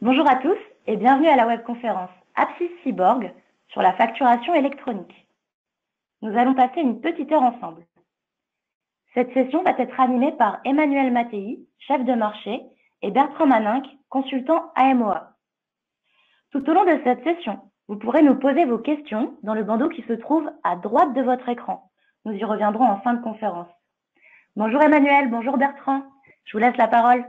Bonjour à tous et bienvenue à la webconférence Apsis Cyborg sur la facturation électronique. Nous allons passer une petite heure ensemble. Cette session va être animée par Emmanuel Mattei, chef de marché, et Bertrand Maninck, consultant AMOA. Tout au long de cette session, vous pourrez nous poser vos questions dans le bandeau qui se trouve à droite de votre écran. Nous y reviendrons en fin de conférence. Bonjour Emmanuel, bonjour Bertrand. Je vous laisse la parole.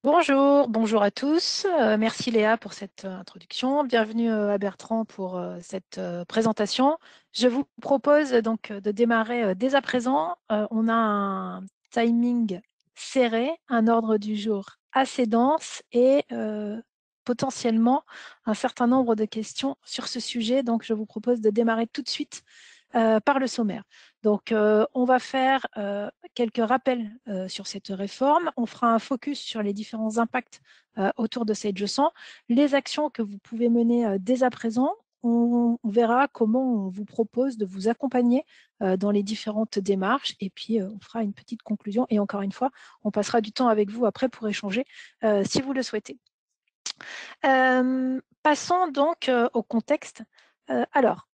Bonjour à tous. Merci Léa pour cette introduction. Bienvenue à Bertrand pour cette présentation. Je vous propose donc de démarrer dès à présent. On a un timing serré, un ordre du jour assez dense et potentiellement un certain nombre de questions sur ce sujet. Donc je vous propose de démarrer tout de suite par le sommaire. Donc, on va faire quelques rappels sur cette réforme. On fera un focus sur les différents impacts autour de cette leçon, les actions que vous pouvez mener dès à présent. On verra comment on vous propose de vous accompagner dans les différentes démarches et puis on fera une petite conclusion et encore une fois, on passera du temps avec vous après pour échanger si vous le souhaitez. Passons donc au contexte. Alors,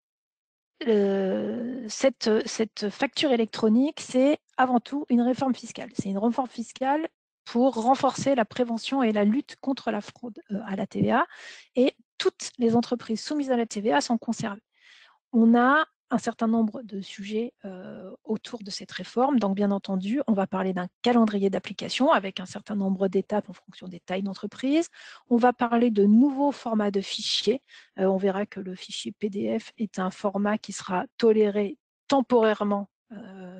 cette facture électronique, c'est avant tout une réforme fiscale. C'est une réforme fiscale pour renforcer la prévention et la lutte contre la fraude à la TVA. Et toutes les entreprises soumises à la TVA sont concernées. On a un certain nombre de sujets autour de cette réforme. Donc, bien entendu, on va parler d'un calendrier d'application avec un certain nombre d'étapes en fonction des tailles d'entreprise. On va parler de nouveaux formats de fichiers. On verra que le fichier PDF est un format qui sera toléré temporairement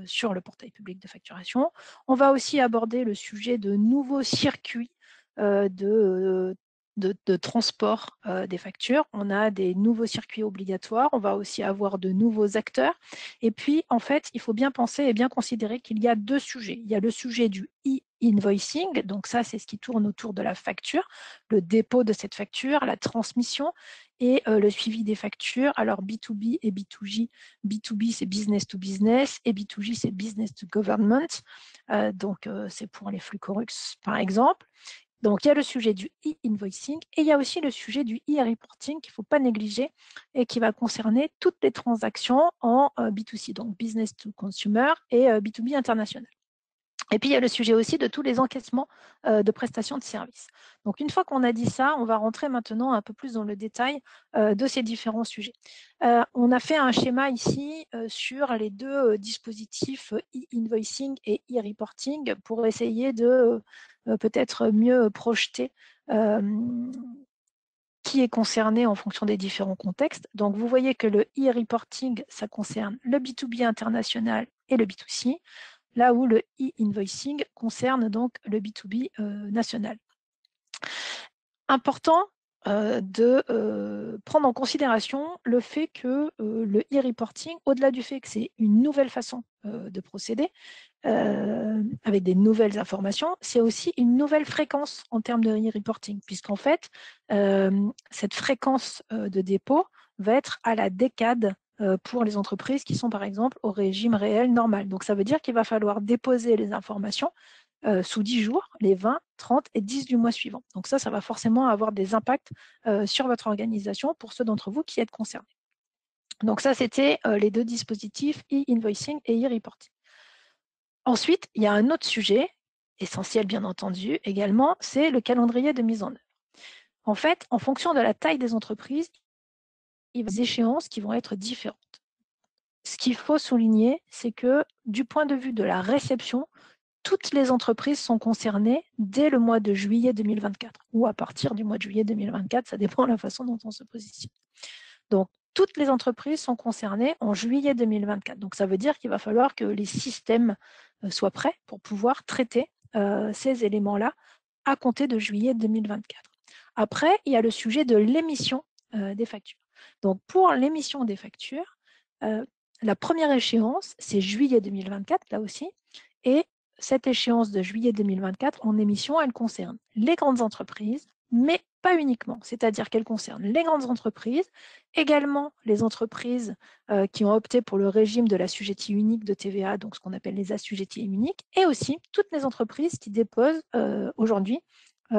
sur le portail public de facturation. On va aussi aborder le sujet de nouveaux circuits de transport des factures. On a des nouveaux circuits obligatoires. On va aussi avoir de nouveaux acteurs. Et puis, en fait, il faut bien penser et bien considérer qu'il y a deux sujets. Il y a le sujet du e-invoicing. Donc ça, c'est ce qui tourne autour de la facture, le dépôt de cette facture, la transmission et le suivi des factures. Alors, B2B et B2G. B2B, c'est business to business et B2G, c'est business to government. Donc, c'est pour les flux Corux, par exemple. Donc, il y a le sujet du e-invoicing et il y a aussi le sujet du e-reporting qu'il ne faut pas négliger et qui va concerner toutes les transactions en B2C, donc business to consumer et B2B international. Et puis, il y a le sujet aussi de tous les encaissements de prestations de services. Donc, une fois qu'on a dit ça, on va rentrer maintenant un peu plus dans le détail de ces différents sujets. On a fait un schéma ici sur les deux dispositifs e-invoicing et e-reporting pour essayer de peut-être mieux projeter qui est concerné en fonction des différents contextes. Donc, vous voyez que le e-reporting, ça concerne le B2B international et le B2C, là où le e-invoicing concerne donc le B2B national. Important de prendre en considération le fait que le e-reporting, au-delà du fait que c'est une nouvelle façon de procéder, avec des nouvelles informations, c'est aussi une nouvelle fréquence en termes de e-reporting, puisqu'en fait, cette fréquence de dépôt va être à la décade pour les entreprises qui sont par exemple au régime réel normal. Donc ça veut dire qu'il va falloir déposer les informations sous 10 jours, les 20, 30 et 10 du mois suivant. Donc ça va forcément avoir des impacts sur votre organisation pour ceux d'entre vous qui êtes concernés. Donc ça, c'était les deux dispositifs e-invoicing et e-reporting. Ensuite, il y a un autre sujet, essentiel bien entendu également, c'est le calendrier de mise en œuvre. En fait, en fonction de la taille des entreprises, il y a des échéances qui vont être différentes. Ce qu'il faut souligner, c'est que du point de vue de la réception, toutes les entreprises sont concernées dès le mois de juillet 2024 ou à partir du mois de juillet 2024, ça dépend de la façon dont on se positionne. Donc, toutes les entreprises sont concernées en juillet 2024. Donc, ça veut dire qu'il va falloir que les systèmes soient prêts pour pouvoir traiter ces éléments-là à compter de juillet 2024. Après, il y a le sujet de l'émission des factures. Donc, pour l'émission des factures, la première échéance, c'est juillet 2024, là aussi, et cette échéance de juillet 2024 en émission, elle concerne les grandes entreprises, mais pas uniquement. C'est-à-dire qu'elle concerne les grandes entreprises, également les entreprises qui ont opté pour le régime de l'assujetti unique de TVA, donc ce qu'on appelle les assujettis uniques, et aussi toutes les entreprises qui déposent aujourd'hui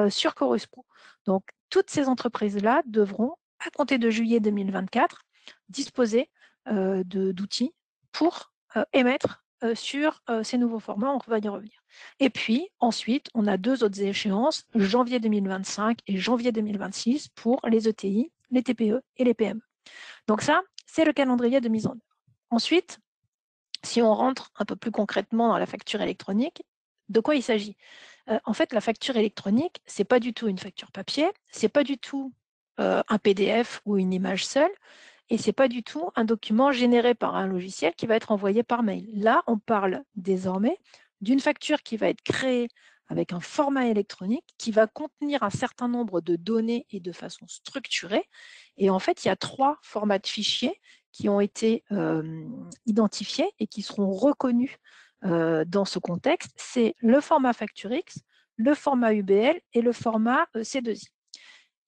sur Chorus Pro. Donc, toutes ces entreprises-là devront, à compter de juillet 2024, disposer d'outils pour émettre sur ces nouveaux formats. On va y revenir. Et puis, ensuite, on a 2 autres échéances, janvier 2025 et janvier 2026, pour les ETI, les TPE et les PME. Donc ça, c'est le calendrier de mise en œuvre. Ensuite, si on rentre un peu plus concrètement dans la facture électronique, de quoi il s'agit? En fait, la facture électronique, ce n'est pas du tout une facture papier, ce n'est pas du tout un PDF ou une image seule, et ce n'est pas du tout un document généré par un logiciel qui va être envoyé par mail. Là, on parle désormais d'une facture qui va être créée avec un format électronique qui va contenir un certain nombre de données et de façon structurée. Et en fait, il y a 3 formats de fichiers qui ont été identifiés et qui seront reconnus dans ce contexte. C'est le format FactureX, le format UBL et le format C2I.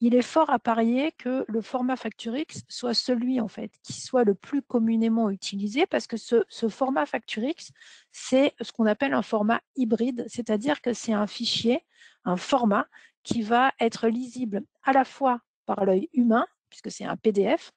Il est fort à parier que le format FactureX soit celui en fait qui soit le plus communément utilisé, parce que ce format FactureX, c'est ce qu'on appelle un format hybride, c'est-à-dire que c'est un fichier, un format qui va être lisible à la fois par l'œil humain, puisque c'est un PDF,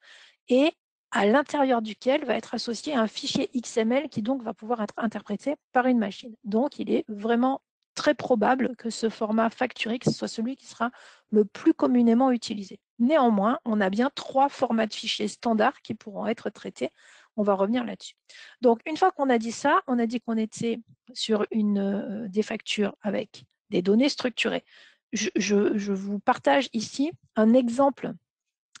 et à l'intérieur duquel va être associé un fichier XML qui donc va pouvoir être interprété par une machine. Donc il est vraiment très probable que ce format FactureX soit celui qui sera le plus communément utilisé. Néanmoins, on a bien 3 formats de fichiers standards qui pourront être traités. On va revenir là-dessus. Donc, une fois qu'on a dit ça, on a dit qu'on était sur des factures avec des données structurées. Je vous partage ici un exemple.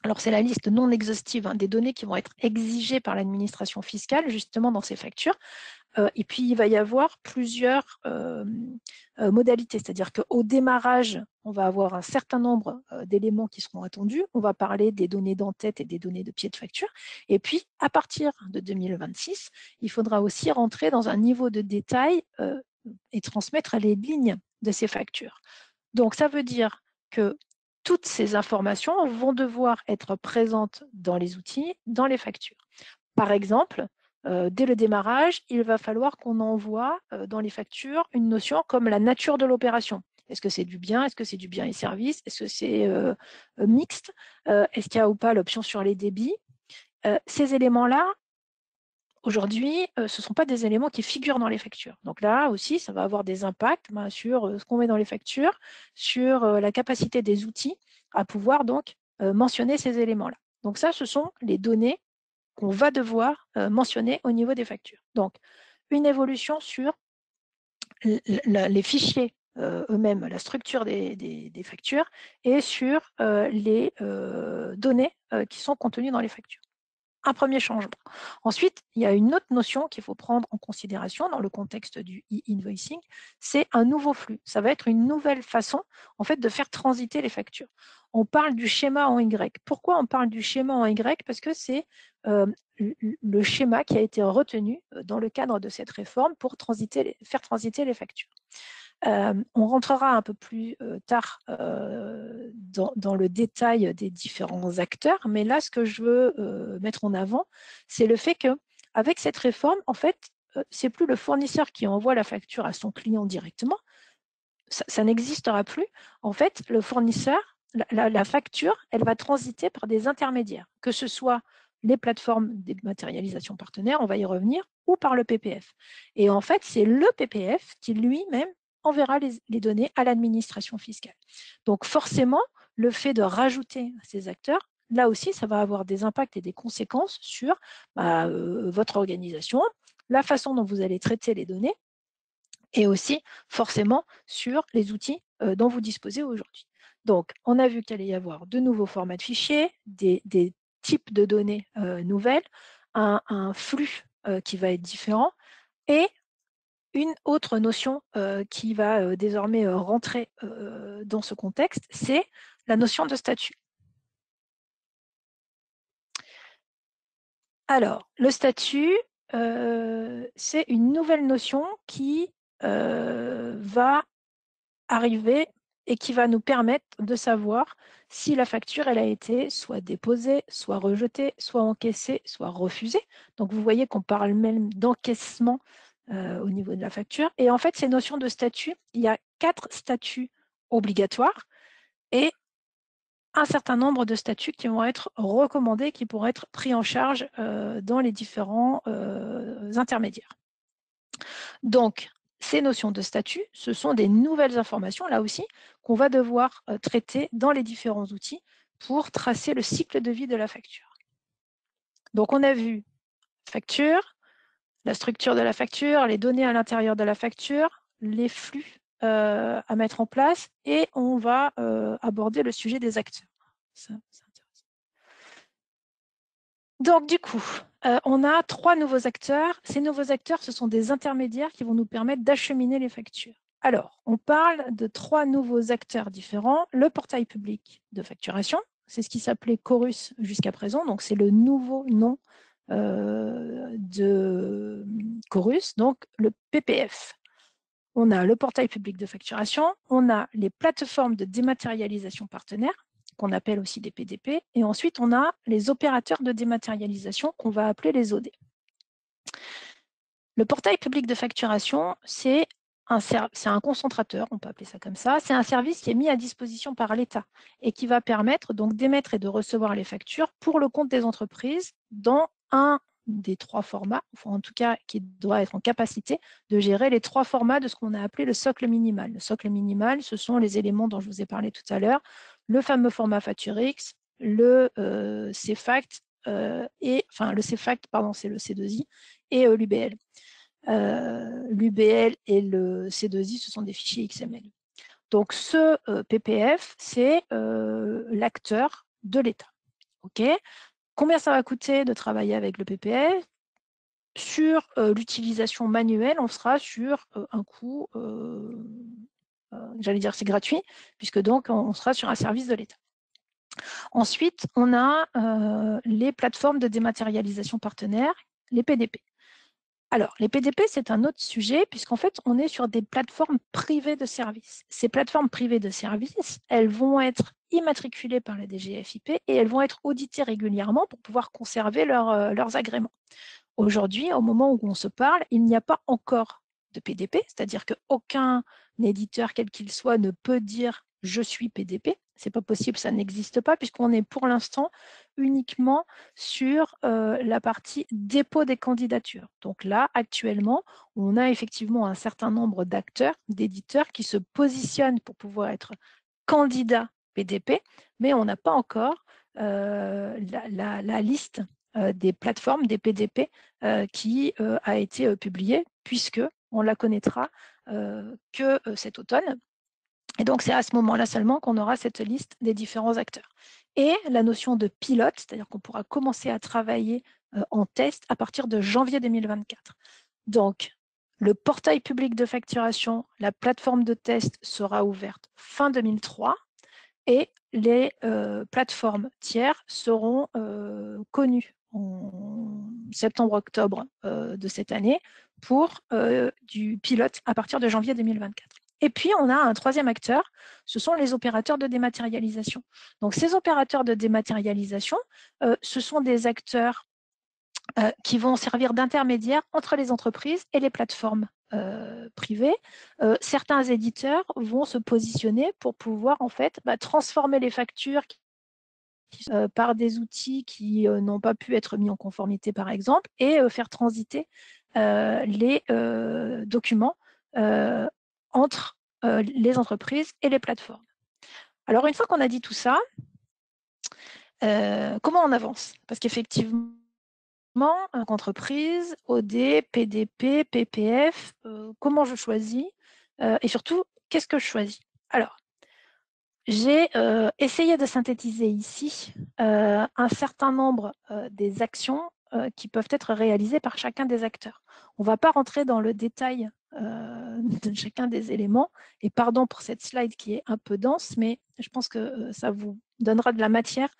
Alors, c'est la liste non exhaustive des données qui vont être exigées par l'administration fiscale, justement, dans ces factures. Et puis, il va y avoir plusieurs modalités. C'est-à-dire qu'au démarrage, on va avoir un certain nombre d'éléments qui seront attendus. On va parler des données d'en-tête et des données de pied de facture. Et puis, à partir de 2026, il faudra aussi rentrer dans un niveau de détail et transmettre les lignes de ces factures. Donc, ça veut dire que toutes ces informations vont devoir être présentes dans les outils, dans les factures. Par exemple, dès le démarrage, il va falloir qu'on envoie dans les factures une notion comme la nature de l'opération. Est-ce que c'est du bien? Est-ce que c'est du bien et service? Est-ce que c'est mixte? Est-ce qu'il y a ou pas l'option sur les débits? Ces éléments-là, aujourd'hui, ce ne sont pas des éléments qui figurent dans les factures. Donc là aussi, ça va avoir des impacts sur ce qu'on met dans les factures, sur la capacité des outils à pouvoir donc mentionner ces éléments-là. Donc ça, ce sont les données qu'on va devoir mentionner au niveau des factures. Donc, une évolution sur les fichiers eux-mêmes, la structure des factures, et sur les données qui sont contenues dans les factures. Un premier changement. Ensuite, il y a une autre notion qu'il faut prendre en considération dans le contexte du e-invoicing, c'est un nouveau flux. Ça va être une nouvelle façon en fait, de faire transiter les factures. On parle du schéma en Y. Pourquoi on parle du schéma en Y? Parce que c'est le schéma qui a été retenu dans le cadre de cette réforme pour faire transiter les factures. On rentrera un peu plus tard dans le détail des différents acteurs, mais là, ce que je veux mettre en avant, c'est le fait qu'avec cette réforme, en fait, c'est plus le fournisseur qui envoie la facture à son client directement, ça n'existera plus. En fait, le fournisseur, la facture, elle va transiter par des intermédiaires, que ce soit les plateformes de matérialisation partenaires, on va y revenir, ou par le PPF. Et en fait, c'est le PPF qui lui-même enverra les données à l'administration fiscale. Donc forcément, le fait de rajouter ces acteurs, là aussi, ça va avoir des impacts et des conséquences sur votre organisation, la façon dont vous allez traiter les données, et aussi forcément sur les outils dont vous disposez aujourd'hui. Donc, on a vu qu'il allait y avoir de nouveaux formats de fichiers, des types de données nouvelles, un flux qui va être différent, et une autre notion qui va désormais rentrer dans ce contexte, c'est la notion de statut. Alors, le statut, c'est une nouvelle notion qui va arriver et qui va nous permettre de savoir si la facture elle a été soit déposée, soit rejetée, soit encaissée, soit refusée. Donc, vous voyez qu'on parle même d'encaissement au niveau de la facture. Et en fait, ces notions de statut, il y a 4 statuts obligatoires et un certain nombre de statuts qui vont être recommandés, qui pourront être pris en charge dans les différents intermédiaires. Donc, ces notions de statut, ce sont des nouvelles informations, là aussi, qu'on va devoir traiter dans les différents outils pour tracer le cycle de vie de la facture. Donc, on a vu facture, la structure de la facture, les données à l'intérieur de la facture, les flux à mettre en place, et on va aborder le sujet des acteurs. Ça, c'est intéressant. Donc, du coup, on a 3 nouveaux acteurs. Ces nouveaux acteurs, ce sont des intermédiaires qui vont nous permettre d'acheminer les factures. Alors, on parle de 3 nouveaux acteurs différents. Le portail public de facturation, c'est ce qui s'appelait Chorus jusqu'à présent, donc c'est le nouveau nom de Chorus, donc le PPF. On a le portail public de facturation, on a les plateformes de dématérialisation partenaires, qu'on appelle aussi des PDP, et ensuite on a les opérateurs de dématérialisation qu'on va appeler les OD. Le portail public de facturation, c'est un concentrateur, on peut appeler ça comme ça, c'est un service qui est mis à disposition par l'État et qui va permettre donc d'émettre et de recevoir les factures pour le compte des entreprises dans un des 3 formats, en tout cas qui doit être en capacité de gérer les 3 formats de ce qu'on a appelé le socle minimal. Le socle minimal, ce sont les éléments dont je vous ai parlé tout à l'heure, le fameux format Facturix, le CFACT, le CFACT, pardon, c'est le C2I, et l'UBL. L'UBL et le C2I, ce sont des fichiers XML. Donc, ce PPF, c'est l'acteur de l'État. Okay. Combien ça va coûter de travailler avec le PPF? Sur l'utilisation manuelle, on sera sur un coût, j'allais dire c'est gratuit, puisque donc on sera sur un service de l'État. Ensuite, on a les plateformes de dématérialisation partenaires, les PDP. Alors, les PDP, c'est un autre sujet, puisqu'en fait, on est sur des plateformes privées de services. Ces plateformes privées de services, elles vont être immatriculées par la DGFiP et elles vont être auditées régulièrement pour pouvoir conserver leurs agréments. Aujourd'hui, au moment où on se parle, il n'y a pas encore de PDP, c'est-à-dire qu'aucun éditeur, quel qu'il soit, ne peut dire « je suis PDP ». Ce n'est pas possible, ça n'existe pas, puisqu'on est pour l'instant uniquement sur la partie dépôt des candidatures. Donc là, actuellement, on a effectivement un certain nombre d'acteurs, d'éditeurs qui se positionnent pour pouvoir être candidats PDP, mais on n'a pas encore la liste des plateformes, des PDP qui a été publiée, puisque on la connaîtra que cet automne. Et donc, c'est à ce moment-là seulement qu'on aura cette liste des différents acteurs. Et la notion de pilote, c'est-à-dire qu'on pourra commencer à travailler en test à partir de janvier 2024. Donc, le portail public de facturation, la plateforme de test sera ouverte fin 2003 et les plateformes tiers seront connues en septembre-octobre de cette année pour du pilote à partir de janvier 2024. Et puis, on a un troisième acteur, ce sont les opérateurs de dématérialisation. Donc, ces opérateurs de dématérialisation, ce sont des acteurs qui vont servir d'intermédiaires entre les entreprises et les plateformes privées. Certains éditeurs vont se positionner pour pouvoir en fait transformer les factures par des outils qui n'ont pas pu être mis en conformité, par exemple, et faire transiter les documents entre les entreprises et les plateformes. Alors, une fois qu'on a dit tout ça, comment on avance? Parce qu'effectivement, entreprise, OD, PDP, PPF, comment je choisis et surtout, qu'est-ce que je choisis? Alors, j'ai essayé de synthétiser ici un certain nombre des actions qui peuvent être réalisées par chacun des acteurs. On ne va pas rentrer dans le détail de chacun des éléments, et pardon pour cette slide qui est un peu dense, mais je pense que ça vous donnera de la matière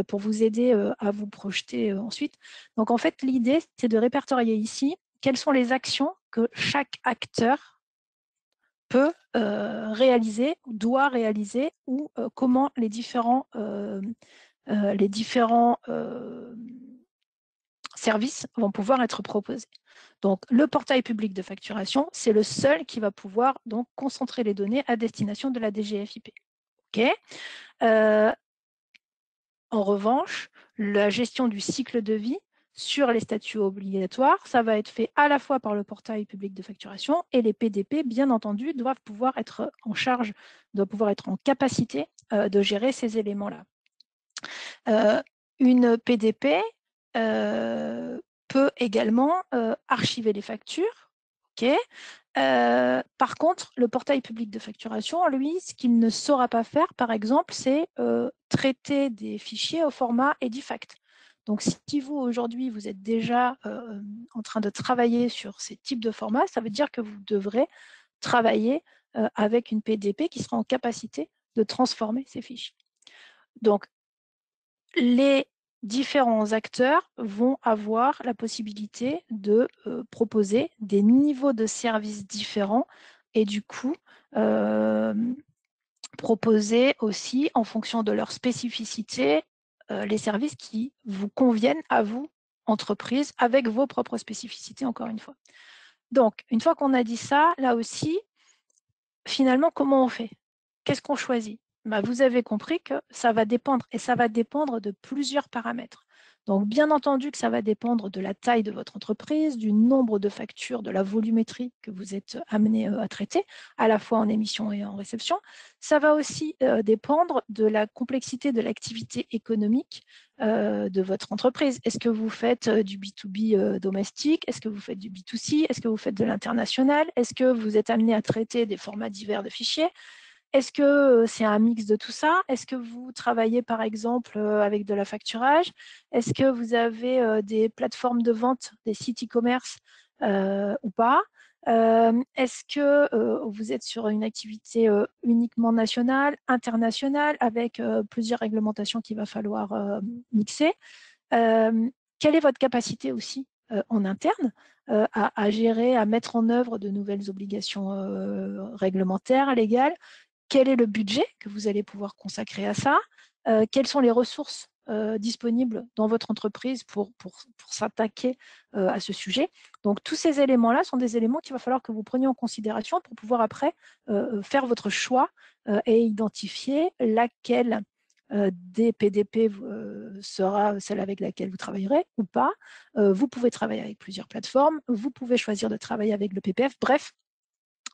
pour vous aider à vous projeter ensuite. Donc en fait, l'idée, c'est de répertorier ici quelles sont les actions que chaque acteur peut réaliser, doit réaliser, ou comment les différents services vont pouvoir être proposés. Donc, le portail public de facturation, c'est le seul qui va pouvoir donc concentrer les données à destination de la DGFiP. Okay. En revanche, la gestion du cycle de vie sur les statuts obligatoires, ça va être fait à la fois par le portail public de facturation et les PDP, bien entendu, doivent pouvoir être en charge, doivent pouvoir être en capacité de gérer ces éléments-là. Une PDP peut également archiver les factures. Okay. Par contre, le portail public de facturation, lui, ce qu'il ne saura pas faire, par exemple, c'est traiter des fichiers au format EDIFACT. Donc, si vous, aujourd'hui, vous êtes déjà en train de travailler sur ces types de formats, ça veut dire que vous devrez travailler avec une PDP qui sera en capacité de transformer ces fichiers. Donc, les différents acteurs vont avoir la possibilité de proposer des niveaux de services différents et du coup proposer aussi en fonction de leur spécificité les services qui vous conviennent à vous, entreprise, avec vos propres spécificités encore une fois. Donc, une fois qu'on a dit ça, là aussi, finalement, comment on fait? Qu'est-ce qu'on choisit? Vous avez compris que ça va dépendre, et ça va dépendre de plusieurs paramètres. Donc, bien entendu que ça va dépendre de la taille de votre entreprise, du nombre de factures, de la volumétrie que vous êtes amené à traiter, à la fois en émission et en réception. Ça va aussi dépendre de la complexité de l'activité économique de votre entreprise. Est-ce que vous faites du B2B domestique? Est-ce que vous faites du B2C? Est-ce que vous faites de l'international? Est-ce que vous êtes amené à traiter des formats divers de fichiers? Est-ce que c'est un mix de tout ça? Est-ce que vous travaillez par exemple avec de la facturage? Est-ce que vous avez des plateformes de vente, des sites e-commerce ou pas? Est-ce que vous êtes sur une activité uniquement nationale, internationale, avec plusieurs réglementations qu'il va falloir mixer? Quelle est votre capacité aussi en interne à gérer, à mettre en œuvre de nouvelles obligations réglementaires, légales? Quel est le budget que vous allez pouvoir consacrer à ça? Quelles sont les ressources disponibles dans votre entreprise pour s'attaquer à ce sujet? Donc, tous ces éléments-là sont des éléments qu'il va falloir que vous preniez en considération pour pouvoir après faire votre choix et identifier laquelle des PDP sera celle avec laquelle vous travaillerez ou pas. Vous pouvez travailler avec plusieurs plateformes, vous pouvez choisir de travailler avec le PPF. Bref,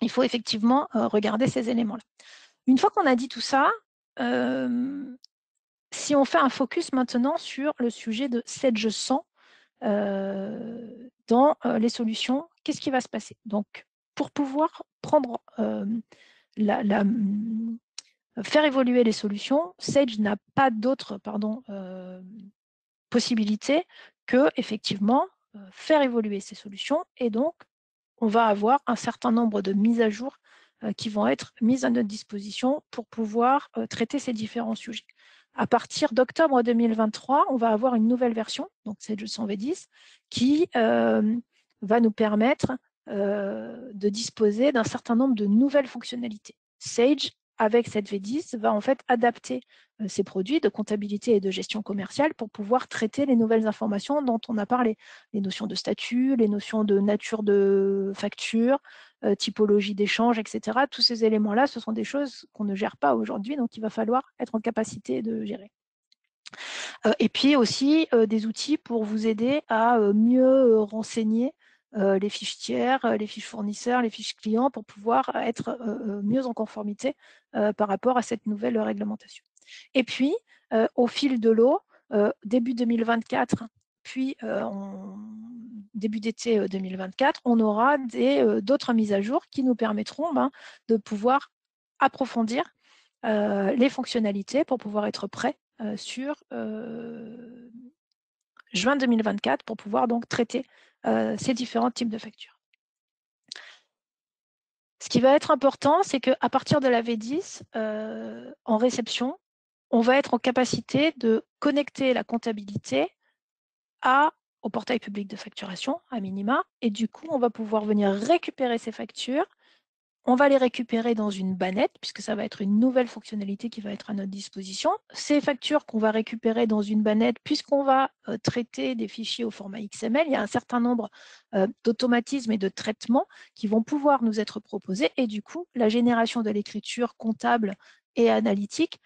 il faut effectivement regarder ces éléments-là. Une fois qu'on a dit tout ça, si on fait un focus maintenant sur le sujet de Sage 100 dans les solutions, qu'est-ce qui va se passer? Donc, pour pouvoir prendre faire évoluer les solutions, Sage n'a pas d'autre possibilité que effectivement faire évoluer ces solutions, et donc on va avoir un certain nombre de mises à jour qui vont être mises à notre disposition pour pouvoir traiter ces différents sujets. À partir d'octobre 2023, on va avoir une nouvelle version, donc Sage 100 V10, qui va nous permettre de disposer d'un certain nombre de nouvelles fonctionnalités. Sage, avec cette V10, va en fait adapter ses produits de comptabilité et de gestion commerciale pour pouvoir traiter les nouvelles informations dont on a parlé, les notions de statut, les notions de nature de facture, typologie d'échange, etc. Tous ces éléments-là, ce sont des choses qu'on ne gère pas aujourd'hui, donc il va falloir être en capacité de gérer. Et puis aussi des outils pour vous aider à mieux renseigner les fiches tiers, les fiches fournisseurs, les fiches clients, pour pouvoir être mieux en conformité par rapport à cette nouvelle réglementation. Et puis, au fil de l'eau, début 2024, puis début d'été 2024, on aura d'autres mises à jour qui nous permettront de pouvoir approfondir les fonctionnalités pour pouvoir être prêt sur juin 2024 pour pouvoir donc traiter ces différents types de factures. Ce qui va être important, c'est qu'à partir de la V10, en réception, on va être en capacité de connecter la comptabilité au portail public de facturation, à minima, et du coup, on va pouvoir venir récupérer ces factures On va les récupérer dans une bannette, puisque ça va être une nouvelle fonctionnalité qui va être à notre disposition. Ces factures qu'on va récupérer dans une bannette, puisqu'on va traiter des fichiers au format XML, il y a un certain nombre d'automatismes et de traitements qui vont pouvoir nous être proposés. Et du coup, la génération de l'écriture comptable et analytique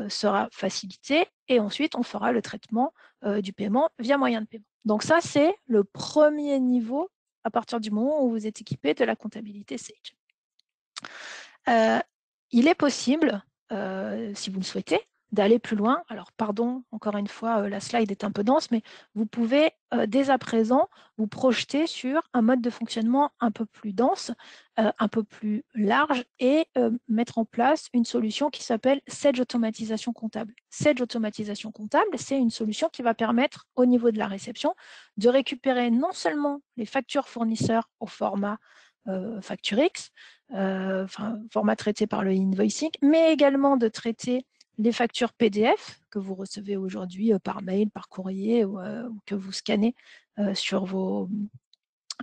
sera facilitée. Et ensuite, on fera le traitement du paiement via moyen de paiement. Donc ça, c'est le premier niveau à partir du moment où vous êtes équipé de la comptabilité Sage. Il est possible, si vous le souhaitez, d'aller plus loin. Alors, pardon, encore une fois, la slide est un peu dense, mais vous pouvez dès à présent vous projeter sur un mode de fonctionnement un peu plus dense, un peu plus large et mettre en place une solution qui s'appelle Sage Automatisation Comptable. Sage Automatisation Comptable, c'est une solution qui va permettre, au niveau de la réception, de récupérer non seulement les factures fournisseurs au format FactureX, format traité par le invoicing, mais également de traiter les factures PDF que vous recevez aujourd'hui par mail, par courrier ou que vous scannez sur vos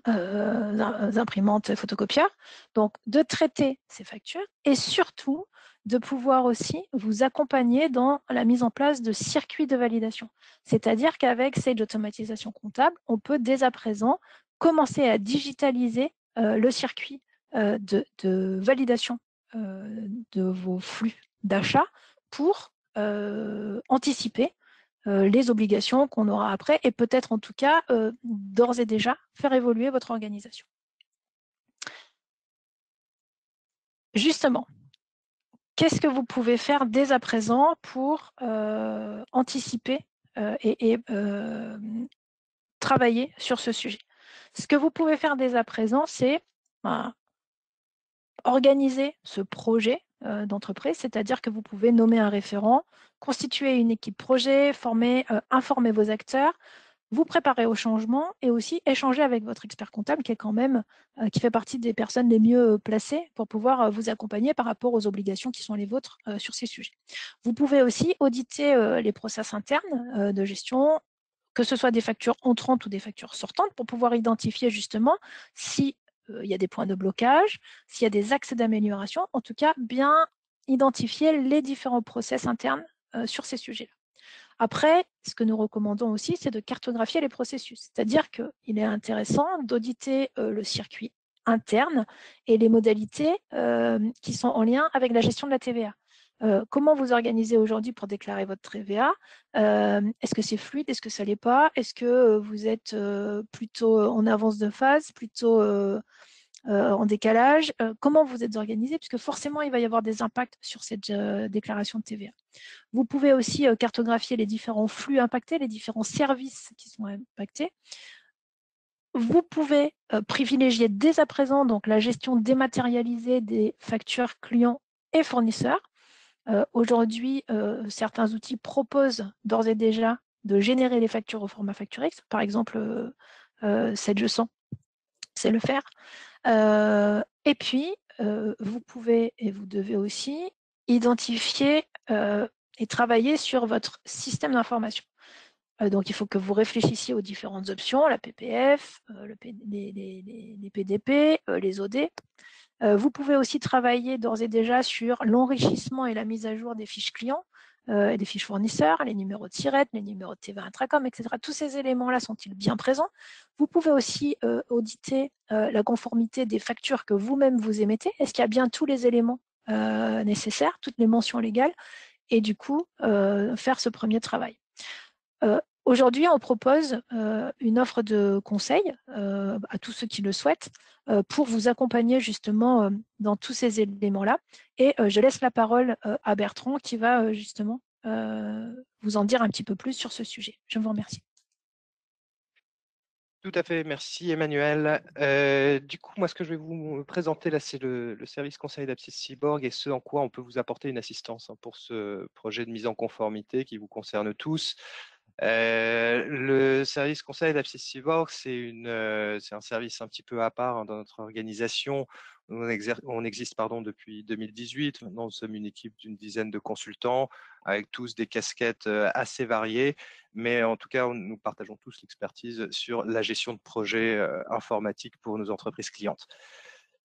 imprimantes photocopieurs. Donc, de traiter ces factures et surtout de pouvoir aussi vous accompagner dans la mise en place de circuits de validation. C'est-à-dire qu'avec Sage Automatisation Comptable, on peut dès à présent commencer à digitaliser le circuit de validation de vos flux d'achat pour anticiper les obligations qu'on aura après et peut-être en tout cas d'ores et déjà faire évoluer votre organisation. Justement, qu'est-ce que vous pouvez faire dès à présent pour anticiper et travailler sur ce sujet? Ce que vous pouvez faire dès à présent, c'est organiser ce projet d'entreprise, c'est-à-dire que vous pouvez nommer un référent, constituer une équipe projet, informer vos acteurs, vous préparer au changement et aussi échanger avec votre expert comptable qui est quand même qui fait partie des personnes les mieux placées pour pouvoir vous accompagner par rapport aux obligations qui sont les vôtres sur ces sujets. Vous pouvez aussi auditer les process internes de gestion, que ce soit des factures entrantes ou des factures sortantes, pour pouvoir identifier justement si il y a des points de blocage, s'il y a des axes d'amélioration, en tout cas bien identifier les différents process internes sur ces sujets-là. Après, ce que nous recommandons aussi, c'est de cartographier les processus. C'est-à-dire qu'il est intéressant d'auditer le circuit interne et les modalités qui sont en lien avec la gestion de la TVA. Comment vous organisez aujourd'hui pour déclarer votre TVA? Est-ce que c'est fluide? Est-ce que ça l'est pas? Est-ce que vous êtes plutôt en avance de phase, plutôt en décalage? Comment vous êtes organisé? Puisque forcément, il va y avoir des impacts sur cette déclaration de TVA. Vous pouvez aussi cartographier les différents flux impactés, les différents services qui sont impactés. Vous pouvez privilégier dès à présent donc, la gestion dématérialisée des factures clients et fournisseurs. Aujourd'hui, certains outils proposent d'ores et déjà de générer les factures au format FactureX. Par exemple, 700 sait le faire. Et puis, vous pouvez et vous devez aussi identifier et travailler sur votre système d'information. Donc, il faut que vous réfléchissiez aux différentes options, la PPF, les PDP, les OD. Vous pouvez aussi travailler d'ores et déjà sur l'enrichissement et la mise à jour des fiches clients, et des fiches fournisseurs, les numéros de SIRET, les numéros de TVA Intracom, etc. Tous ces éléments-là sont-ils bien présents? Vous pouvez aussi auditer la conformité des factures que vous-même vous émettez. Est-ce qu'il y a bien tous les éléments nécessaires, toutes les mentions légales? Et du coup, faire ce premier travail. Aujourd'hui, on propose une offre de conseil à tous ceux qui le souhaitent pour vous accompagner justement dans tous ces éléments-là. Et je laisse la parole à Bertrand qui va justement vous en dire un petit peu plus sur ce sujet. Je vous remercie. Tout à fait, merci Emmanuel. Du coup, moi, ce que je vais vous présenter là, c'est le service conseil d'Apsis Cyborg et ce en quoi on peut vous apporter une assistance pour ce projet de mise en conformité qui vous concerne tous. Le service conseil d'Apsis Cyborg, c'est un service un petit peu à part dans notre organisation. On existe depuis 2018. Maintenant, nous sommes une équipe d'une dizaine de consultants avec tous des casquettes assez variées. Mais en tout cas, nous partageons tous l'expertise sur la gestion de projets informatiques pour nos entreprises clientes.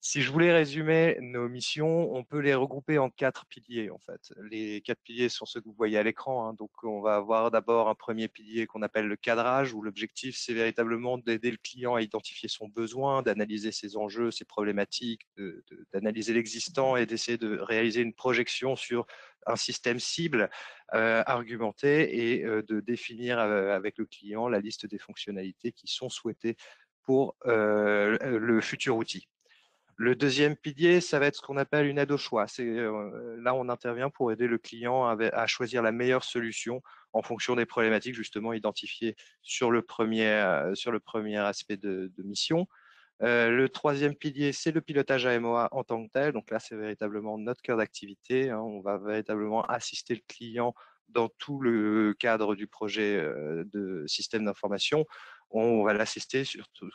Si je voulais résumer nos missions, on peut les regrouper en 4 piliers en fait. Les 4 piliers sont ceux que vous voyez à l'écran, hein. Donc on va avoir d'abord un premier pilier qu'on appelle le cadrage, où l'objectif c'est véritablement d'aider le client à identifier son besoin, d'analyser ses enjeux, ses problématiques, d'analyser l'existant et d'essayer de réaliser une projection sur un système cible argumenté et de définir avec le client la liste des fonctionnalités qui sont souhaitées pour le futur outil. Le deuxième pilier, ça va être ce qu'on appelle une aide au choix. Là, on intervient pour aider le client à choisir la meilleure solution en fonction des problématiques justement identifiées sur le premier aspect de mission. Le troisième pilier, c'est le pilotage AMOA en tant que tel. Donc là, c'est véritablement notre cœur d'activité, hein. On va véritablement assister le client dans tout le cadre du projet de système d'information. On va l'assister surtout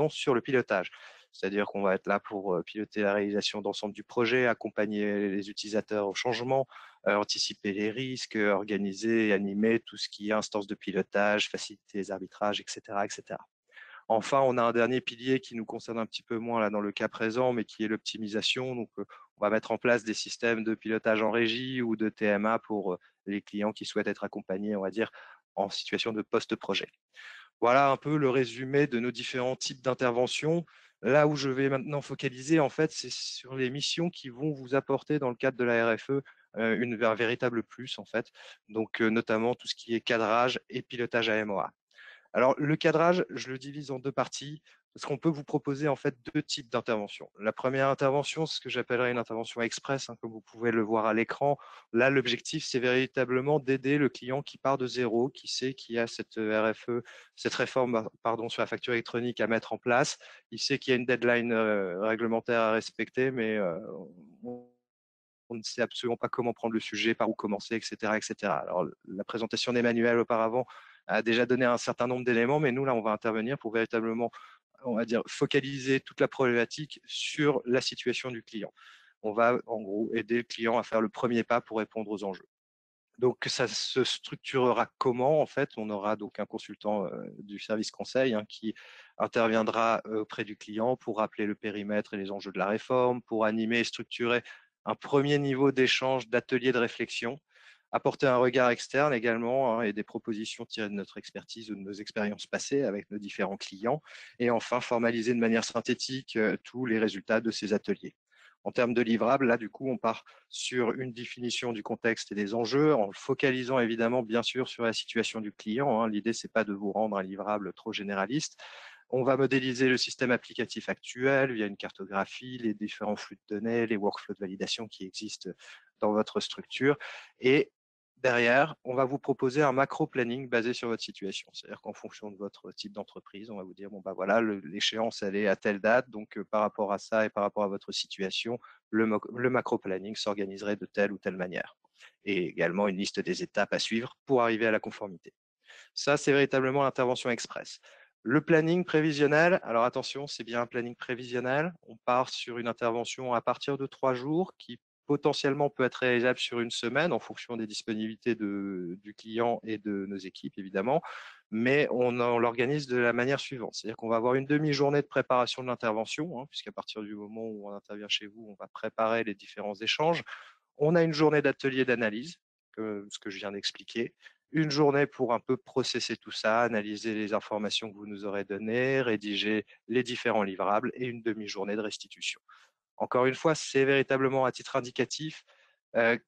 sur le pilotage. C'est-à-dire qu'on va être là pour piloter la réalisation d'ensemble du projet, accompagner les utilisateurs au changement, anticiper les risques, organiser et animer tout ce qui est instance de pilotage, faciliter les arbitrages, etc., etc. Enfin, on a un dernier pilier qui nous concerne un petit peu moins là dans le cas présent, mais qui est l'optimisation. Donc, on va mettre en place des systèmes de pilotage en régie ou de TMA pour les clients qui souhaitent être accompagnés, on va dire, en situation de post-projet. Voilà un peu le résumé de nos différents types d'interventions. Là où je vais maintenant focaliser, en fait, c'est sur les missions qui vont vous apporter dans le cadre de la RFE un véritable plus, en fait. Donc, notamment tout ce qui est cadrage et pilotage AMOA. Alors, le cadrage, je le divise en deux parties parce qu'on peut vous proposer en fait deux types d'interventions. La première intervention, c'est ce que j'appellerais une intervention express, hein, comme vous pouvez le voir à l'écran. Là, l'objectif, c'est véritablement d'aider le client qui part de zéro, qui sait qu'il y a cette RFE, cette réforme sur la facture électronique à mettre en place. Il sait qu'il y a une deadline réglementaire à respecter, mais on ne sait absolument pas comment prendre le sujet, par où commencer, etc., etc. Alors, la présentation d'Emmanuel auparavant a déjà donné un certain nombre d'éléments, mais nous, là, on va intervenir pour véritablement, on va dire, focaliser toute la problématique sur la situation du client. On va, en gros, aider le client à faire le premier pas pour répondre aux enjeux. Donc, ça se structurera comment? En fait, on aura donc un consultant du service conseil qui interviendra auprès du client pour rappeler le périmètre et les enjeux de la réforme, pour animer et structurer un premier niveau d'échange, d'atelier de réflexion, apporter un regard externe également et des propositions tirées de notre expertise ou de nos expériences passées avec nos différents clients, et enfin formaliser de manière synthétique tous les résultats de ces ateliers. En termes de livrables, là, du coup, on part sur une définition du contexte et des enjeux, en focalisant évidemment, bien sûr, sur la situation du client. L'idée, c'est pas de vous rendre un livrable trop généraliste. On va modéliser le système applicatif actuel via une cartographie, les différents flux de données, les workflows de validation qui existent dans votre structure. Et derrière, on va vous proposer un macro-planning basé sur votre situation. C'est-à-dire qu'en fonction de votre type d'entreprise, on va vous dire, bon, bah voilà, l'échéance, elle est à telle date. Donc, par rapport à ça et par rapport à votre situation, le macro-planning s'organiserait de telle ou telle manière. Et également une liste des étapes à suivre pour arriver à la conformité. Ça, c'est véritablement l'intervention express. Le planning prévisionnel, alors attention, c'est bien un planning prévisionnel. On part sur une intervention à partir de 3 jours qui potentiellement peut être réalisable sur une semaine en fonction des disponibilités du client et de nos équipes, évidemment. Mais on l'organise de la manière suivante. C'est-à-dire qu'on va avoir une demi-journée de préparation de l'intervention, puisqu'à partir du moment où on intervient chez vous, on va préparer les différents échanges. On a une journée d'atelier d'analyse, ce que je viens d'expliquer. Une journée pour un peu processer tout ça, analyser les informations que vous nous aurez données, rédiger les différents livrables et une demi-journée de restitution. Encore une fois, c'est véritablement à titre indicatif.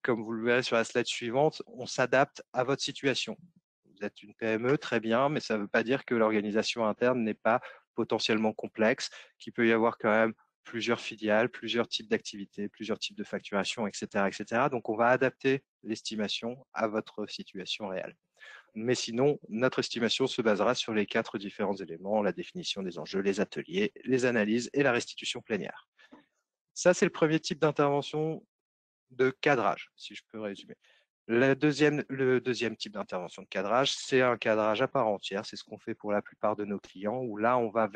Comme vous le verrez sur la slide suivante, on s'adapte à votre situation. Vous êtes une PME, très bien, mais ça ne veut pas dire que l'organisation interne n'est pas potentiellement complexe, qu'il peut y avoir quand même plusieurs filiales, plusieurs types d'activités, plusieurs types de facturation, etc., etc. Donc, on va adapter l'estimation à votre situation réelle. Mais sinon, notre estimation se basera sur les 4 différents éléments, la définition des enjeux, les ateliers, les analyses et la restitution plénière. Ça, c'est le premier type d'intervention de cadrage, si je peux résumer. Le deuxième type d'intervention de cadrage, c'est un cadrage à part entière. C'est ce qu'on fait pour la plupart de nos clients, où là, on va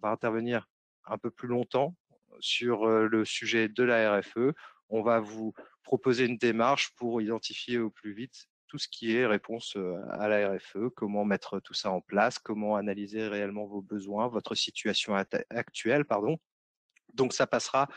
intervenir un peu plus longtemps sur le sujet de la RFE. On va vous proposer une démarche pour identifier au plus vite tout ce qui est réponse à la RFE, comment mettre tout ça en place, comment analyser réellement vos besoins, votre situation actuelle, Donc, ça passera,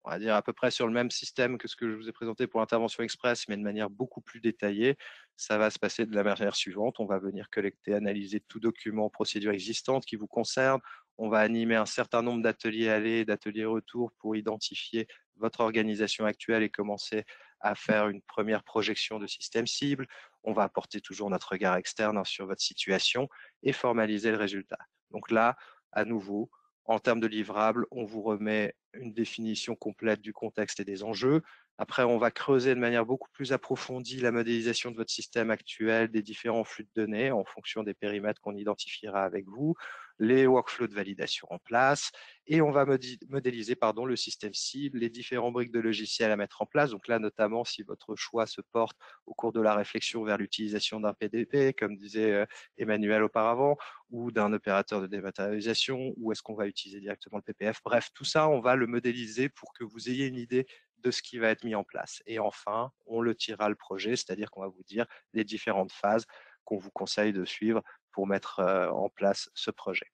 on va dire, à peu près sur le même système que ce que je vous ai présenté pour l'intervention express, mais de manière beaucoup plus détaillée. Ça va se passer de la manière suivante. On va venir collecter, analyser tout document, procédure existante qui vous concerne. On va animer un certain nombre d'ateliers aller, d'ateliers retour pour identifier votre organisation actuelle et commencer à faire une première projection de système cible. On va apporter toujours notre regard externe sur votre situation et formaliser le résultat. Donc là, à nouveau, en termes de livrables, on vous remet une définition complète du contexte et des enjeux. Après, on va creuser de manière beaucoup plus approfondie la modélisation de votre système actuel, des différents flux de données en fonction des périmètres qu'on identifiera avec vous, les workflows de validation en place, et on va modéliser le système cible, les différents briques de logiciels à mettre en place. Donc là, notamment, si votre choix se porte au cours de la réflexion vers l'utilisation d'un PDP, comme disait Emmanuel auparavant, ou d'un opérateur de dématérialisation, ou est-ce qu'on va utiliser directement le PPF. Bref, tout ça, on va le modéliser pour que vous ayez une idée de ce qui va être mis en place. Et enfin, on le tirera le projet, c'est-à-dire qu'on va vous dire les différentes phases qu'on vous conseille de suivre pour mettre en place ce projet.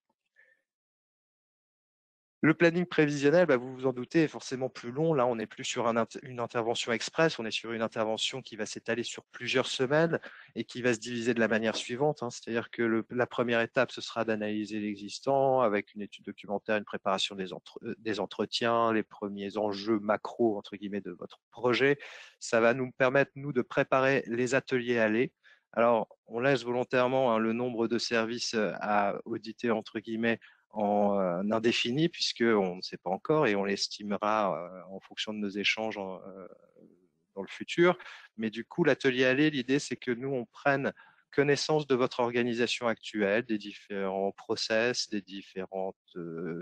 Le planning prévisionnel, vous vous en doutez, est forcément plus long. Là, on n'est plus sur une intervention express, on est sur une intervention qui va s'étaler sur plusieurs semaines et qui va se diviser de la manière suivante. C'est-à-dire que la première étape, ce sera d'analyser l'existant avec une étude documentaire, une préparation des entretiens, les premiers enjeux macro, entre guillemets, de votre projet. Ça va nous permettre, nous, de préparer les ateliers allés. Alors, on laisse volontairement le nombre de services à auditer, entre guillemets, en indéfini, puisqu'on ne sait pas encore et on l'estimera en fonction de nos échanges dans le futur. Mais du coup, l'atelier aller, l'idée, c'est que nous, on prenne connaissance de votre organisation actuelle, des différents process, des différentes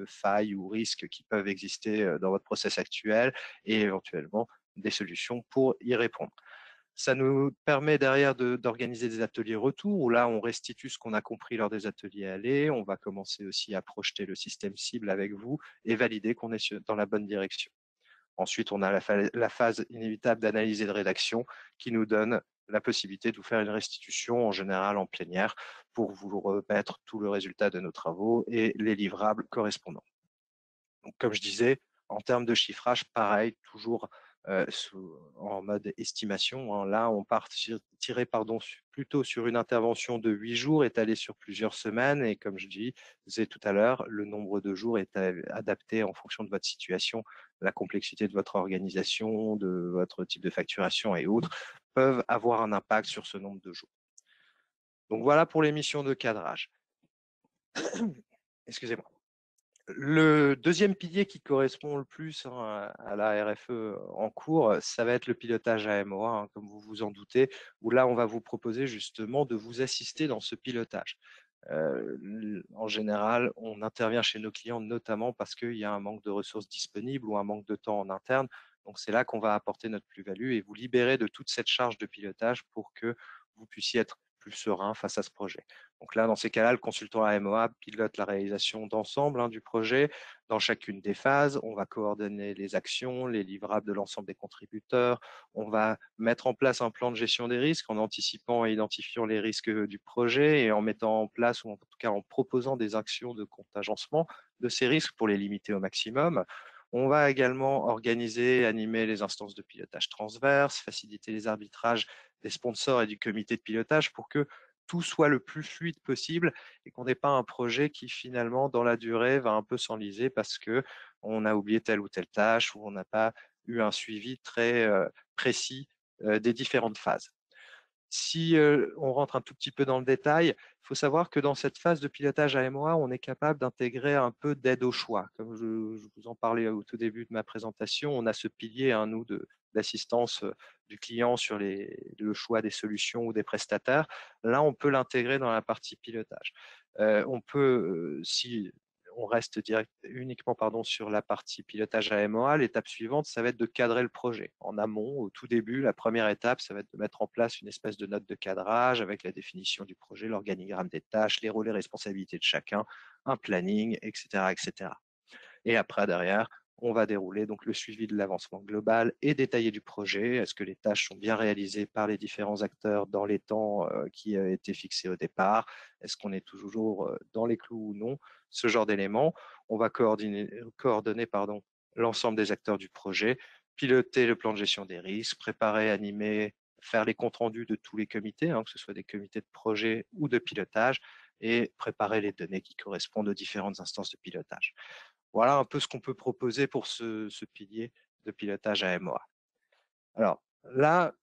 failles ou risques qui peuvent exister dans votre process actuel et éventuellement des solutions pour y répondre. Ça nous permet derrière d'organiser des ateliers retour où là, on restitue ce qu'on a compris lors des ateliers allés. On va commencer aussi à projeter le système cible avec vous et valider qu'on est dans la bonne direction. Ensuite, on a la phase inévitable d'analyse et de rédaction qui nous donne la possibilité de vous faire une restitution en général en plénière pour vous remettre tout le résultat de nos travaux et les livrables correspondants. Donc, comme je disais, en termes de chiffrage, pareil, toujours en mode estimation. Là, on part tirer plutôt sur une intervention de 8 jours étalée sur plusieurs semaines. Et comme je disais tout à l'heure, le nombre de jours est adapté en fonction de votre situation, la complexité de votre organisation, de votre type de facturation et autres, peuvent avoir un impact sur ce nombre de jours. Donc voilà pour les missions de cadrage. Excusez-moi. Le deuxième pilier qui correspond le plus à la RFE en cours, ça va être le pilotage AMOA, comme vous vous en doutez, où là, on va vous proposer justement de vous assister dans ce pilotage. En général, on intervient chez nos clients notamment parce qu'il y a un manque de ressources disponibles ou un manque de temps en interne. Donc, c'est là qu'on va apporter notre plus-value et vous libérer de toute cette charge de pilotage pour que vous puissiez être plus serein face à ce projet. Donc là, dans ces cas-là, le consultant AMOA pilote la réalisation d'ensemble du projet. Dans chacune des phases, on va coordonner les actions, les livrables de l'ensemble des contributeurs. On va mettre en place un plan de gestion des risques en anticipant et identifiant les risques du projet et en mettant en place, ou en tout cas en proposant des actions de contingencement de ces risques pour les limiter au maximum. On va également organiser et animer les instances de pilotage transverse, faciliter les arbitrages des sponsors et du comité de pilotage pour que tout soit le plus fluide possible et qu'on n'ait pas un projet qui finalement dans la durée va un peu s'enliser parce que on a oublié telle ou telle tâche ou on n'a pas eu un suivi très précis des différentes phases. Si on rentre un tout petit peu dans le détail, il faut savoir que dans cette phase de pilotage AMOA, on est capable d'intégrer un peu d'aide au choix. Comme je vous en parlais au tout début de ma présentation, on a ce pilier, nous, d'assistance du client sur le choix des solutions ou des prestataires. Là, on peut l'intégrer dans la partie pilotage. On peut, si on reste uniquement sur la partie pilotage AMOA, l'étape suivante, ça va être de cadrer le projet. En amont, au tout début, la première étape, ça va être de mettre en place une espèce de note de cadrage avec la définition du projet, l'organigramme des tâches, les rôles et responsabilités de chacun, un planning, etc., etc. Et après, derrière, on va dérouler donc le suivi de l'avancement global et détaillé du projet. Est-ce que les tâches sont bien réalisées par les différents acteurs dans les temps qui étaient fixés au départ? Est-ce qu'on est toujours dans les clous ou non? Ce genre d'éléments. On va coordonner l'ensemble des acteurs du projet, piloter le plan de gestion des risques, préparer, animer, faire les comptes rendus de tous les comités, que ce soit des comités de projet ou de pilotage, et préparer les données qui correspondent aux différentes instances de pilotage. Voilà un peu ce qu'on peut proposer pour ce pilier de pilotage à MOA. Alors là,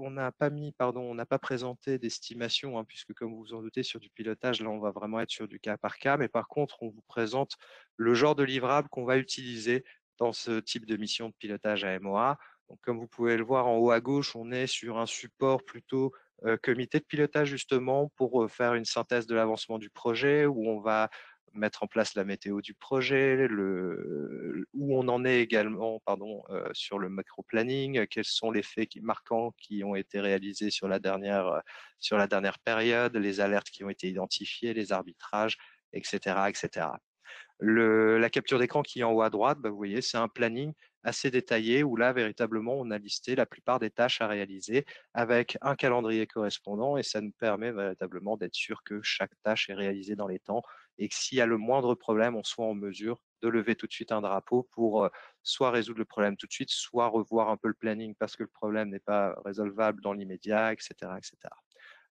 on n'a pas présenté d'estimation, puisque comme vous vous en doutez, sur du pilotage, là, on va vraiment être sur du cas par cas, mais par contre, on vous présente le genre de livrable qu'on va utiliser dans ce type de mission de pilotage à MOA. Donc, comme vous pouvez le voir en haut à gauche, on est sur un support plutôt comité de pilotage, justement, pour faire une synthèse de l'avancement du projet, où on va mettre en place la météo du projet, où on en est également sur le macro-planning, quels sont les faits marquants qui ont été réalisés sur la dernière période, les alertes qui ont été identifiées, les arbitrages, etc. etc. La capture d'écran qui est en haut à droite, vous voyez, c'est un planning assez détaillé où là, véritablement, on a listé la plupart des tâches à réaliser avec un calendrier correspondant et ça nous permet véritablement d'être sûr que chaque tâche est réalisée dans les temps et que s'il y a le moindre problème, on soit en mesure de lever tout de suite un drapeau pour soit résoudre le problème tout de suite, soit revoir un peu le planning parce que le problème n'est pas résolvable dans l'immédiat, etc., etc.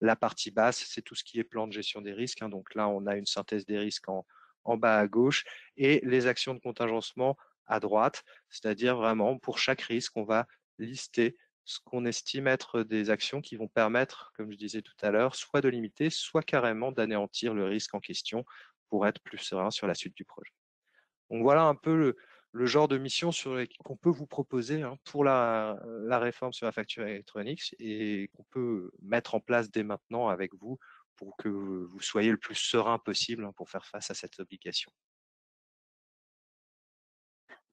La partie basse, c'est tout ce qui est plan de gestion des risques. Donc là, on a une synthèse des risques en bas à gauche et les actions de contingencement à droite, c'est-à-dire vraiment pour chaque risque, on va lister ce qu'on estime être des actions qui vont permettre, comme je disais tout à l'heure, soit de limiter, soit carrément d'anéantir le risque en question pour être plus serein sur la suite du projet. Donc voilà un peu le genre de mission qu'on peut vous proposer pour la réforme sur la facture électronique et qu'on peut mettre en place dès maintenant avec vous pour que vous soyez le plus serein possible pour faire face à cette obligation.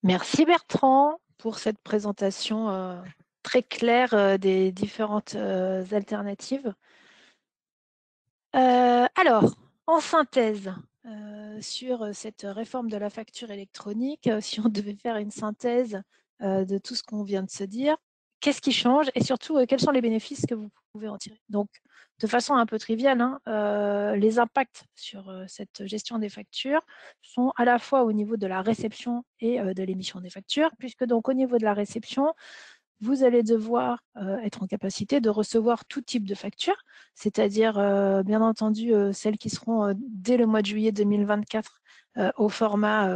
Merci Bertrand pour cette présentation très claire des différentes alternatives. Alors, en synthèse, sur cette réforme de la facture électronique, si on devait faire une synthèse de tout ce qu'on vient de se dire, qu'est-ce qui change et surtout, quels sont les bénéfices que vous pouvez en tirer? Donc, de façon un peu triviale, les impacts sur cette gestion des factures sont à la fois au niveau de la réception et de l'émission des factures, puisque donc au niveau de la réception, vous allez devoir être en capacité de recevoir tout type de factures, c'est-à-dire bien entendu celles qui seront dès le mois de juillet 2024 au format,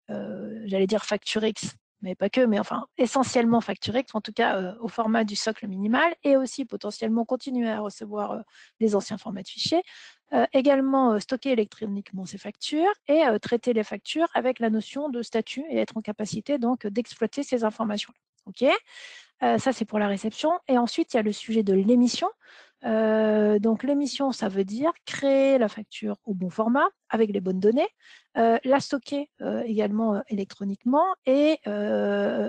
j'allais dire facture X, mais pas que, mais enfin essentiellement facture X, en tout cas au format du socle minimal, et aussi potentiellement continuer à recevoir les anciens formats de fichiers. Également stocker électroniquement ces factures et traiter les factures avec la notion de statut et être en capacité donc d'exploiter ces informations. OK, ça, c'est pour la réception. Et ensuite, il y a le sujet de l'émission. Donc, l'émission, ça veut dire créer la facture au bon format, avec les bonnes données, la stocker également électroniquement. Et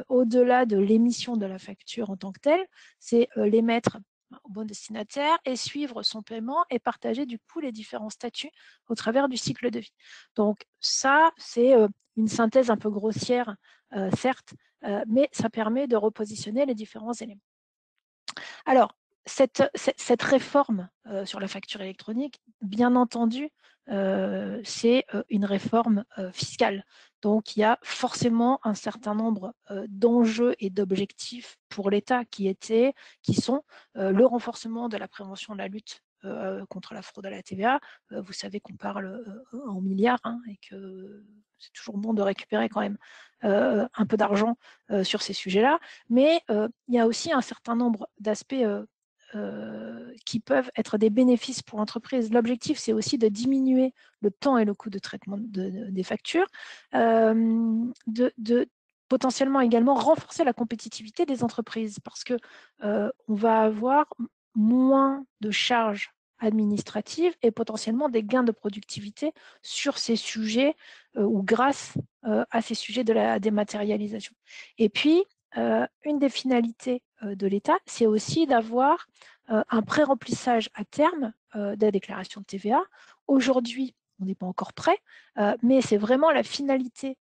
au-delà de l'émission de la facture en tant que telle, c'est l'émettre au bon destinataire et suivre son paiement et partager du coup les différents statuts au travers du cycle de vie. Donc, ça, c'est une synthèse un peu grossière, certes, mais ça permet de repositionner les différents éléments. Alors, cette réforme sur la facture électronique, bien entendu, c'est une réforme fiscale. Donc, il y a forcément un certain nombre d'enjeux et d'objectifs pour l'État qui sont le renforcement de la prévention de la lutte contre la fraude à la TVA. Vous savez qu'on parle en milliards et que c'est toujours bon de récupérer quand même un peu d'argent sur ces sujets-là. Mais il y a aussi un certain nombre d'aspects qui peuvent être des bénéfices pour l'entreprise. L'objectif, c'est aussi de diminuer le temps et le coût de traitement des factures, de potentiellement également renforcer la compétitivité des entreprises parce que on va avoir moins de charges administratives et potentiellement des gains de productivité sur ces sujets ou grâce à ces sujets de la dématérialisation. Et puis, une des finalités de l'État, c'est aussi d'avoir un pré-remplissage à terme de la déclaration de TVA. Aujourd'hui, on n'est pas encore prêt, mais c'est vraiment la finalité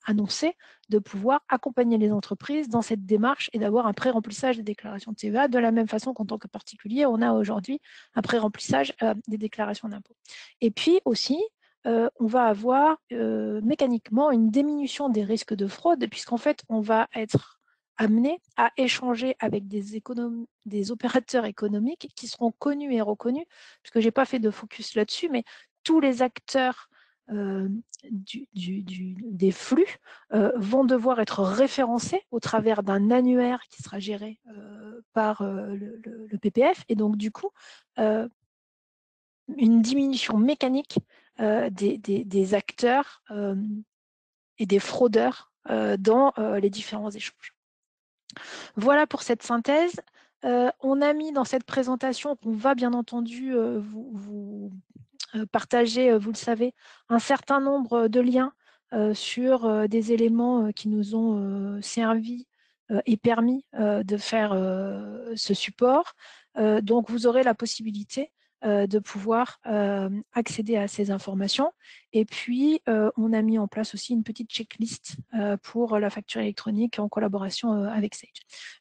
annoncée de pouvoir accompagner les entreprises dans cette démarche et d'avoir un pré-remplissage des déclarations de TVA de la même façon qu'en tant que particulier, on a aujourd'hui un pré-remplissage des déclarations d'impôts. Et puis aussi, on va avoir mécaniquement une diminution des risques de fraude, puisqu'en fait, on va être amené à échanger avec des opérateurs économiques qui seront connus et reconnus, puisque je n'ai pas fait de focus là-dessus, mais tous les acteurs des flux vont devoir être référencés au travers d'un annuaire qui sera géré par le PPF. Et donc, du coup, une diminution mécanique des acteurs et des fraudeurs dans les différents échanges. Voilà pour cette synthèse. On a mis dans cette présentation qu'on va bien entendu vous partager, vous le savez, un certain nombre de liens sur des éléments qui nous ont servi et permis de faire ce support. Donc, vous aurez la possibilité de pouvoir accéder à ces informations. Et puis, on a mis en place aussi une petite checklist pour la facture électronique en collaboration avec Sage.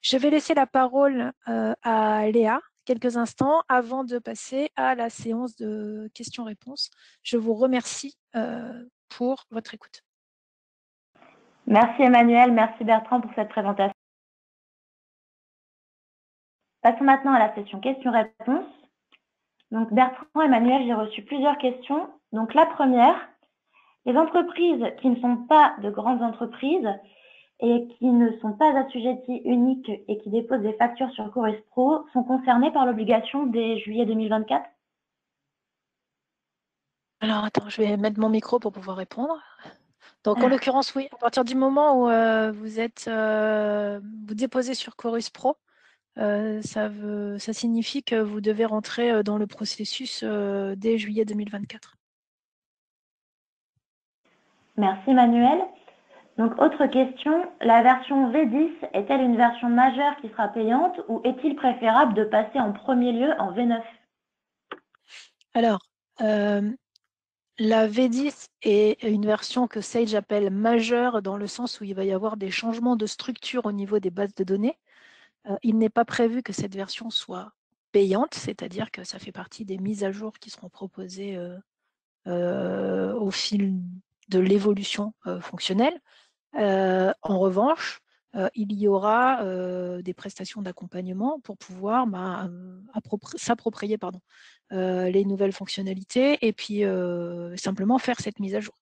Je vais laisser la parole à Léa quelques instants avant de passer à la séance de questions-réponses. Je vous remercie pour votre écoute. Merci Emmanuel, merci Bertrand pour cette présentation. Passons maintenant à la session questions-réponses. Donc Bertrand, Emmanuel, j'ai reçu plusieurs questions. Donc la première, les entreprises qui ne sont pas de grandes entreprises et qui ne sont pas assujetties uniques et qui déposent des factures sur Chorus Pro sont concernées par l'obligation dès juillet 2024 ? Alors attends, je vais mettre mon micro pour pouvoir répondre. Donc en l'occurrence, oui, à partir du moment où vous déposez sur Chorus Pro, ça signifie que vous devez rentrer dans le processus dès juillet 2024. Merci Manuel. Donc autre question, la version V10 est-elle une version majeure qui sera payante ou est-il préférable de passer en premier lieu en V9 ? Alors, la V10 est une version que Sage appelle majeure dans le sens où il va y avoir des changements de structure au niveau des bases de données. Il n'est pas prévu que cette version soit payante, c'est-à-dire que ça fait partie des mises à jour qui seront proposées au fil de l'évolution fonctionnelle. En revanche, il y aura des prestations d'accompagnement pour pouvoir s'approprier les nouvelles fonctionnalités et puis simplement faire cette mise à jour.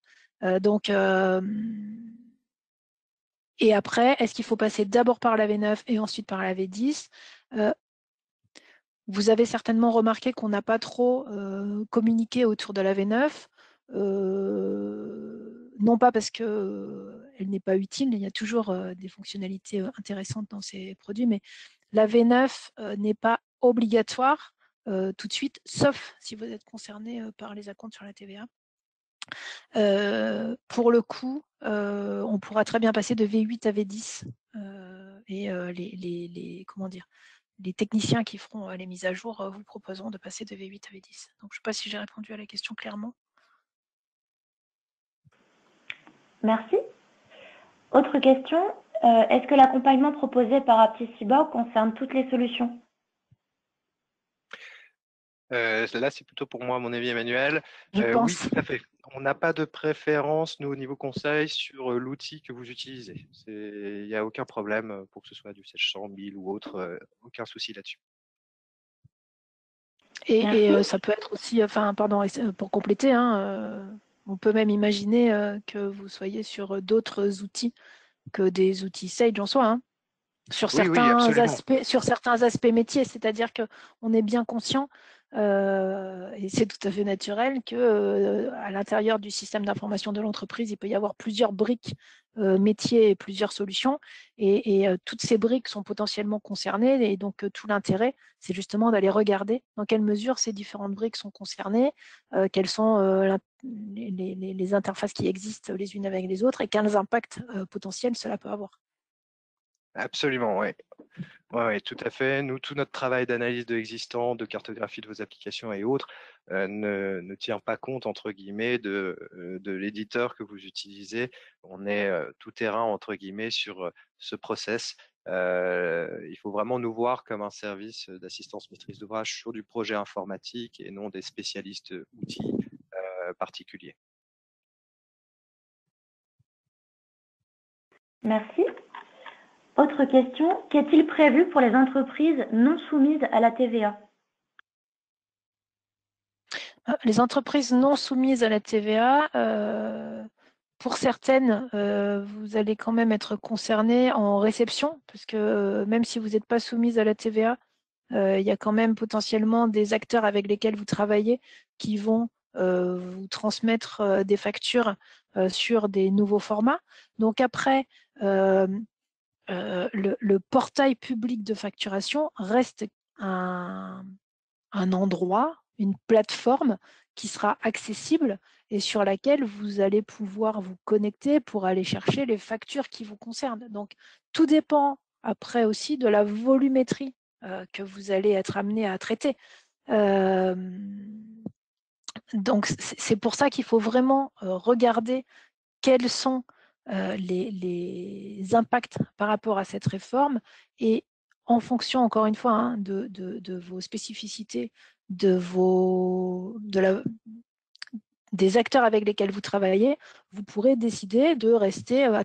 Et après, est-ce qu'il faut passer d'abord par la V9 et ensuite par la V10 ? Vous avez certainement remarqué qu'on n'a pas trop communiqué autour de la V9. Non pas parce qu'elle n'est pas utile, il y a toujours des fonctionnalités intéressantes dans ces produits, mais la V9 n'est pas obligatoire tout de suite, sauf si vous êtes concerné par les acomptes sur la TVA. Pour le coup, on pourra très bien passer de V8 à V10 et les techniciens qui feront les mises à jour vous proposeront de passer de V8 à V10. Donc, je ne sais pas si j'ai répondu à la question clairement. Merci. Autre question, est-ce que l'accompagnement proposé par AppsiCyborg concerne toutes les solutions ? Là, c'est plutôt pour moi, à mon avis, Emmanuel. Je Oui, pense. tout à fait. On n'a pas de préférence, nous, au niveau conseil, sur l'outil que vous utilisez. Il n'y a aucun problème pour que ce soit du Sage 100, 1000 ou autre, aucun souci là-dessus. Et ça peut être aussi, pour compléter, on peut même imaginer que vous soyez sur d'autres outils que des outils Sage en soi, sur certains aspects métiers, c'est-à-dire qu'on est bien conscient, et c'est tout à fait naturel, qu'à l'intérieur du système d'information de l'entreprise, il peut y avoir plusieurs briques métiers et plusieurs solutions, et toutes ces briques sont potentiellement concernées, et donc tout l'intérêt, c'est justement d'aller regarder dans quelle mesure ces différentes briques sont concernées, quelles sont les interfaces qui existent les unes avec les autres, et quels impacts potentiels cela peut avoir. Absolument, oui. Ouais, tout à fait. Nous, tout notre travail d'analyse de l'existant, de cartographie de vos applications et autres ne tient pas compte, entre guillemets, de l'éditeur que vous utilisez. On est tout terrain, entre guillemets, sur ce process. Il faut vraiment nous voir comme un service d'assistance maîtrise d'ouvrage sur du projet informatique et non des spécialistes outils particuliers. Merci. Autre question, qu'est-il prévu pour les entreprises non soumises à la TVA? Les entreprises non soumises à la TVA, pour certaines, vous allez quand même être concerné en réception, parce que même si vous n'êtes pas soumise à la TVA, il y a quand même potentiellement des acteurs avec lesquels vous travaillez qui vont vous transmettre des factures sur des nouveaux formats. Donc après, le portail public de facturation reste un endroit, une plateforme qui sera accessible et sur laquelle vous allez pouvoir vous connecter pour aller chercher les factures qui vous concernent. Donc, tout dépend après aussi de la volumétrie que vous allez être amené à traiter. Donc, c'est pour ça qu'il faut vraiment regarder quels sont les impacts par rapport à cette réforme et en fonction, encore une fois, hein, de vos spécificités, des acteurs avec lesquels vous travaillez, vous pourrez décider de rester à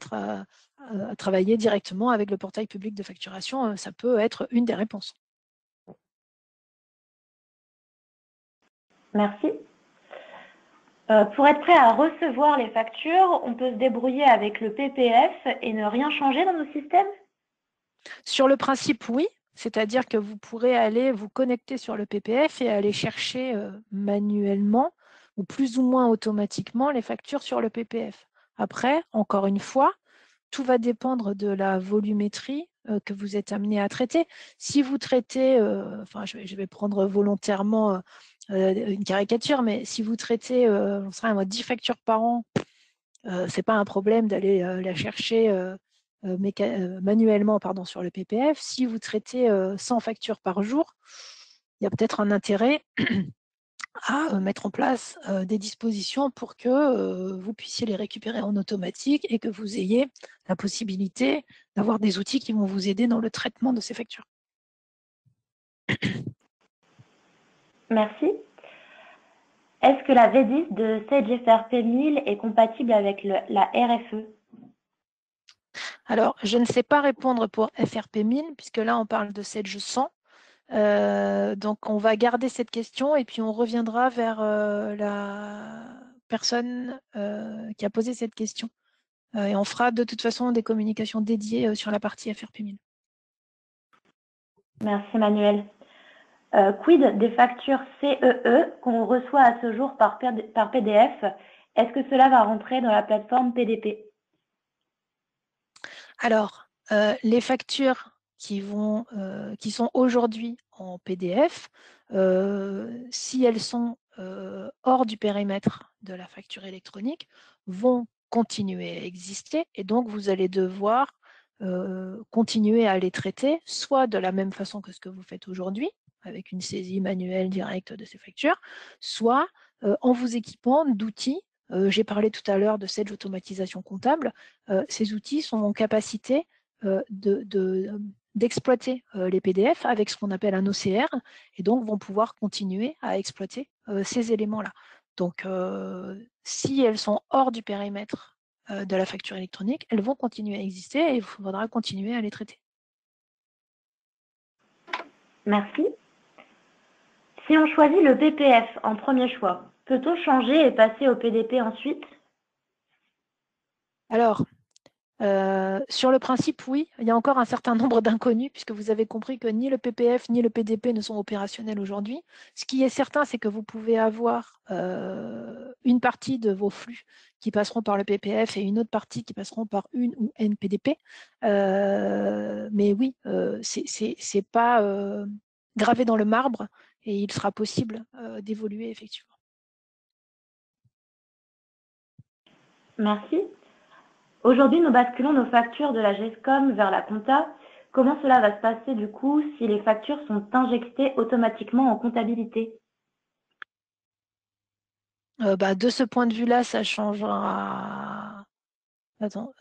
travailler directement avec le portail public de facturation. Ça peut être une des réponses. Merci. Pour être prêt à recevoir les factures, on peut se débrouiller avec le PPF et ne rien changer dans nos systèmes? Sur le principe, oui. C'est-à-dire que vous pourrez aller vous connecter sur le PPF et aller chercher manuellement ou plus ou moins automatiquement les factures sur le PPF. Après, encore une fois, tout va dépendre de la volumétrie que vous êtes amené à traiter. Si vous traitez, enfin, je vais prendre volontairement une caricature, mais si vous traitez, on sera à 10 factures par an, c'est pas un problème d'aller la chercher manuellement sur le PPF. Si vous traitez 100 factures par jour, il y a peut-être un intérêt à mettre en place des dispositions pour que vous puissiez les récupérer en automatique et que vous ayez la possibilité d'avoir des outils qui vont vous aider dans le traitement de ces factures. Merci. Est-ce que la V10 de Sage FRP 1000 est compatible avec la RFE? Alors, je ne sais pas répondre pour FRP 1000, puisque là, on parle de Sage 100. Donc, on va garder cette question et puis on reviendra vers la personne qui a posé cette question. Et on fera de toute façon des communications dédiées sur la partie FRP 1000. Merci Manuel. Quid des factures CEE qu'on reçoit à ce jour par PDF? Est-ce que cela va rentrer dans la plateforme PDP? Alors, les factures qui sont aujourd'hui en PDF, si elles sont hors du périmètre de la facture électronique, vont continuer à exister et donc vous allez devoir continuer à les traiter, soit de la même façon que ce que vous faites aujourd'hui, avec une saisie manuelle directe de ces factures, soit en vous équipant d'outils. J'ai parlé tout à l'heure de Sage automatisation comptable. Ces outils sont en capacité d'exploiter les PDF avec ce qu'on appelle un OCR et donc vont pouvoir continuer à exploiter ces éléments-là. Donc, si elles sont hors du périmètre de la facture électronique, elles vont continuer à exister et il faudra continuer à les traiter. Merci. Si on choisit le PPF en premier choix, peut-on changer et passer au PDP ensuite? Alors, sur le principe, oui, il y a encore un certain nombre d'inconnus puisque vous avez compris que ni le PPF ni le PDP ne sont opérationnels aujourd'hui. Ce qui est certain, c'est que vous pouvez avoir une partie de vos flux qui passeront par le PPF et une autre partie qui passeront par une ou N PDP. Mais oui, c'est pas gravé dans le marbre et il sera possible d'évoluer effectivement. Merci. Aujourd'hui, nous basculons nos factures de la GESCOM vers la compta. Comment cela va se passer du coup si les factures sont injectées automatiquement en comptabilité? De ce point de vue-là, ça changera. Attends,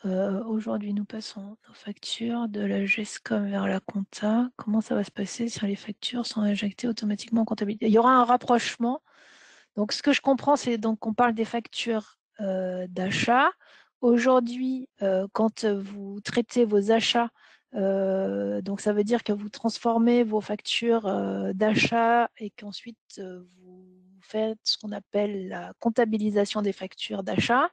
aujourd'hui, nous passons nos factures de la GESCOM vers la compta. Comment ça va se passer si les factures sont injectées automatiquement en comptabilité? Il y aura un rapprochement. Donc, ce que je comprends, c'est donc qu'on parle des factures d'achat. Aujourd'hui, quand vous traitez vos achats, donc ça veut dire que vous transformez vos factures d'achat et qu'ensuite vous faites ce qu'on appelle la comptabilisation des factures d'achat.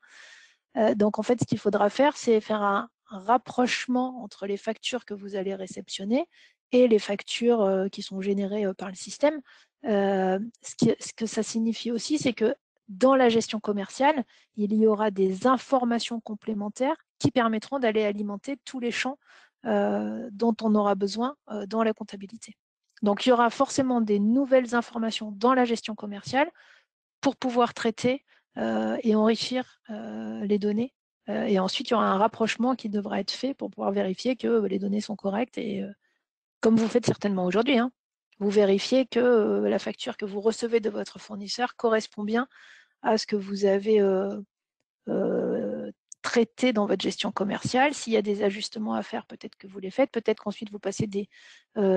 Donc en fait, ce qu'il faudra faire, c'est faire un rapprochement entre les factures que vous allez réceptionner et les factures qui sont générées par le système. Ce que ça signifie aussi, c'est que dans la gestion commerciale, il y aura des informations complémentaires qui permettront d'aller alimenter tous les champs dont on aura besoin dans la comptabilité. Donc, il y aura forcément des nouvelles informations dans la gestion commerciale pour pouvoir traiter et enrichir les données. Et ensuite, il y aura un rapprochement qui devra être fait pour pouvoir vérifier que les données sont correctes. Et comme vous faites certainement aujourd'hui, hein, vous vérifiez que la facture que vous recevez de votre fournisseur correspond bien à ce que vous avez traité dans votre gestion commerciale. S'il y a des ajustements à faire, peut-être que vous les faites. Peut-être qu'ensuite vous passez faites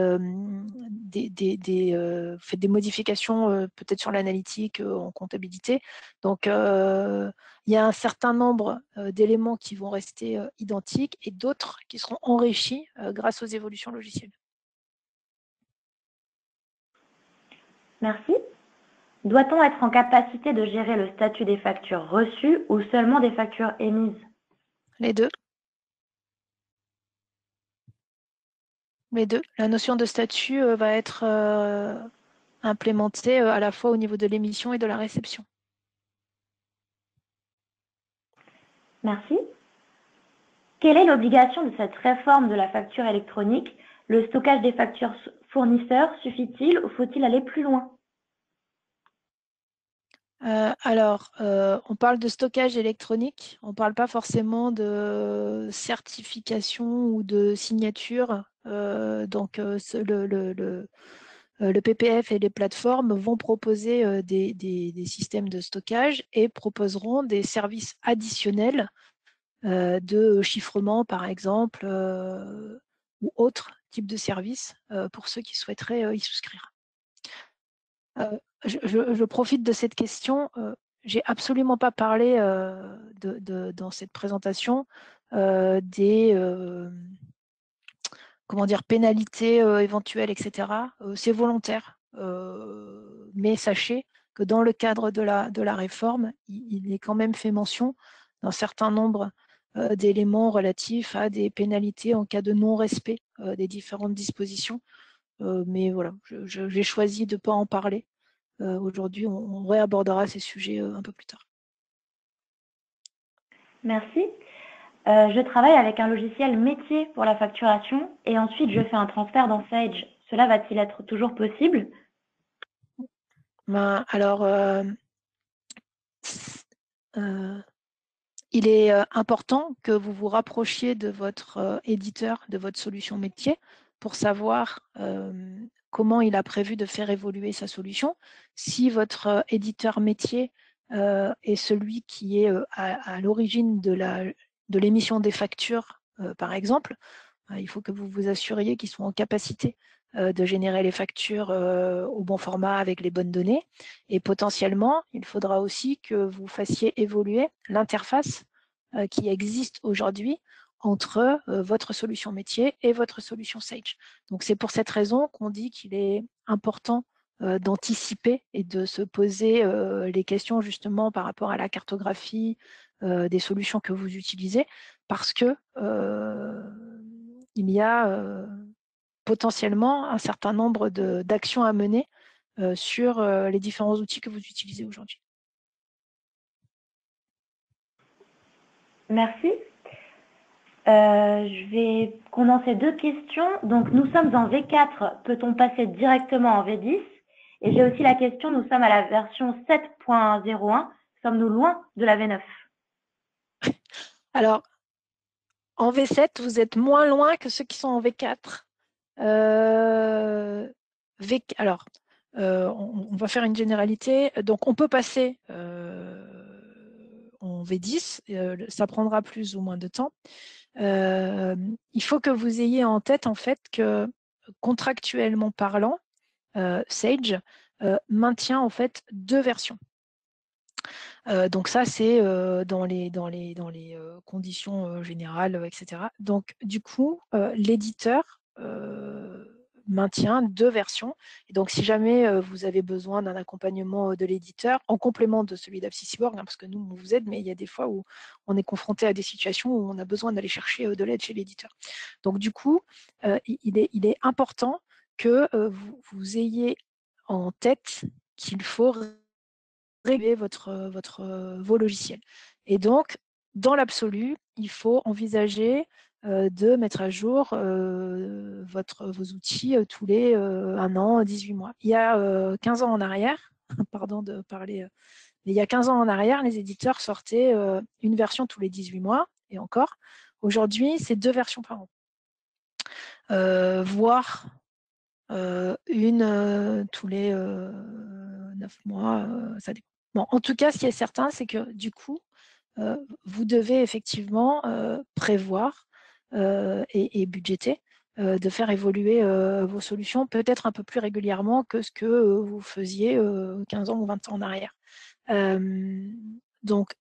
des modifications peut-être sur l'analytique en comptabilité. Donc, il y a un certain nombre d'éléments qui vont rester identiques et d'autres qui seront enrichis grâce aux évolutions logicielles. Merci. Doit-on être en capacité de gérer le statut des factures reçues ou seulement des factures émises? Les deux. Les deux. La notion de statut va être implémentée à la fois au niveau de l'émission et de la réception. Merci. Quelle est l'obligation de cette réforme de la facture électronique? Le stockage des factures fournisseurs suffit-il ou faut-il aller plus loin? On parle de stockage électronique, on ne parle pas forcément de certification ou de signature. Le PPF et les plateformes vont proposer des systèmes de stockage et proposeront des services additionnels de chiffrement, par exemple, ou autres types de services pour ceux qui souhaiteraient y souscrire. Je profite de cette question. J'ai absolument pas parlé dans cette présentation des pénalités éventuelles, etc. C'est volontaire, mais sachez que dans le cadre de la réforme, il est quand même fait mention d'un certain nombre d'éléments relatifs à des pénalités en cas de non-respect des différentes dispositions. Mais voilà, j'ai choisi de ne pas en parler. Aujourd'hui, on réabordera ces sujets un peu plus tard. Merci. Je travaille avec un logiciel métier pour la facturation et ensuite je fais un transfert dans Sage. Cela va-t-il être toujours possible? Il est important que vous vous rapprochiez de votre éditeur, de votre solution métier, pour savoir comment il a prévu de faire évoluer sa solution. Si votre éditeur métier est celui qui est à l'origine de l'émission des factures, par exemple, il faut que vous vous assuriez qu'ils sont en capacité de générer les factures au bon format avec les bonnes données. Et potentiellement, il faudra aussi que vous fassiez évoluer l'interface qui existe aujourd'hui entre votre solution métier et votre solution Sage. Donc c'est pour cette raison qu'on dit qu'il est important d'anticiper et de se poser les questions justement par rapport à la cartographie des solutions que vous utilisez, parce que il y a potentiellement un certain nombre d'actions à mener sur les différents outils que vous utilisez aujourd'hui. Merci. Je vais condenser deux questions. Donc, nous sommes en V4. Peut-on passer directement en V10? Et j'ai aussi la question, nous sommes à la version 7.01. Sommes-nous loin de la V9? Alors, en V7, vous êtes moins loin que ceux qui sont en V4. On va faire une généralité. Donc, on peut passer en V10. Ça prendra plus ou moins de temps. Il faut que vous ayez en tête, en fait, que contractuellement parlant, Sage maintient en fait deux versions. Donc ça, c'est dans les conditions générales, etc. Donc du coup, l'éditeur maintient 2 versions. Et donc si jamais vous avez besoin d'un accompagnement de l'éditeur, en complément de celui d'AppSciBorg, parce que nous, on vous aide, mais il y a des fois où on est confronté à des situations où on a besoin d'aller chercher de l'aide chez l'éditeur. Donc du coup, il est important que vous ayez en tête qu'il faut régler vos logiciels. Et donc, dans l'absolu, il faut envisager de mettre à jour vos outils tous les 1 an, 18 mois. Il y a 15 ans en arrière, pardon de parler, mais il y a 15 ans en arrière, les éditeurs sortaient une version tous les 18 mois, et encore. Aujourd'hui, c'est 2 versions par an. Voire une tous les 9 mois, ça dépend. Bon, en tout cas, ce qui est certain, c'est que du coup, vous devez effectivement prévoir et budgéter de faire évoluer vos solutions peut-être un peu plus régulièrement que ce que vous faisiez 15 ans ou 20 ans en arrière. Donc,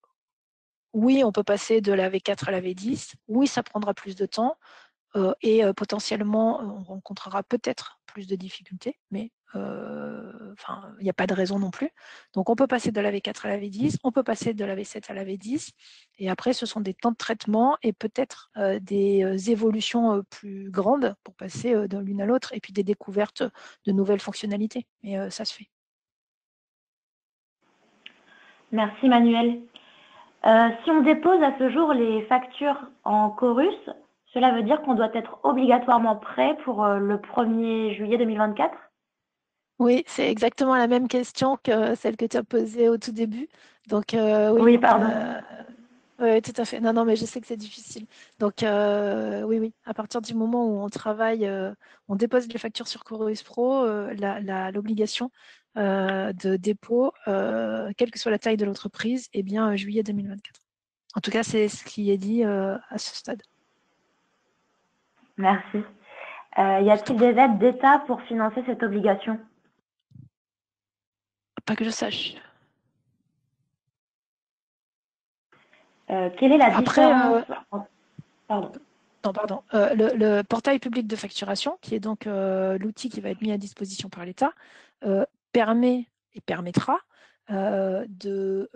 oui, on peut passer de la V4 à la V10. Oui, ça prendra plus de temps. Et potentiellement, on rencontrera peut-être plus de difficultés, mais il n'y a pas de raison non plus. Donc, on peut passer de la V4 à la V10, on peut passer de la V7 à la V10, et après, ce sont des temps de traitement et peut-être des évolutions plus grandes pour passer de l'une à l'autre, et puis des découvertes de nouvelles fonctionnalités. Mais ça se fait. Merci Manuel. Si on dépose à ce jour les factures en Chorus, cela veut dire qu'on doit être obligatoirement prêt pour le 1er juillet 2024? Oui, c'est exactement la même question que celle que tu as posée au tout début. Donc, oui, Oui, pardon. oui, tout à fait. Non, non, mais je sais que c'est difficile. Donc, oui, oui. À partir du moment où on travaille, on dépose les factures sur Chorus Pro, l'obligation de dépôt, quelle que soit la taille de l'entreprise, est bien juillet 2024. En tout cas, c'est ce qui est dit à ce stade. Merci. Y a-t-il des aides d'État pour financer cette obligation? Pas que je sache. Quelle est la Après, différence Pardon. non, pardon. Le portail public de facturation, qui est donc l'outil qui va être mis à disposition par l'État, permet et permettra de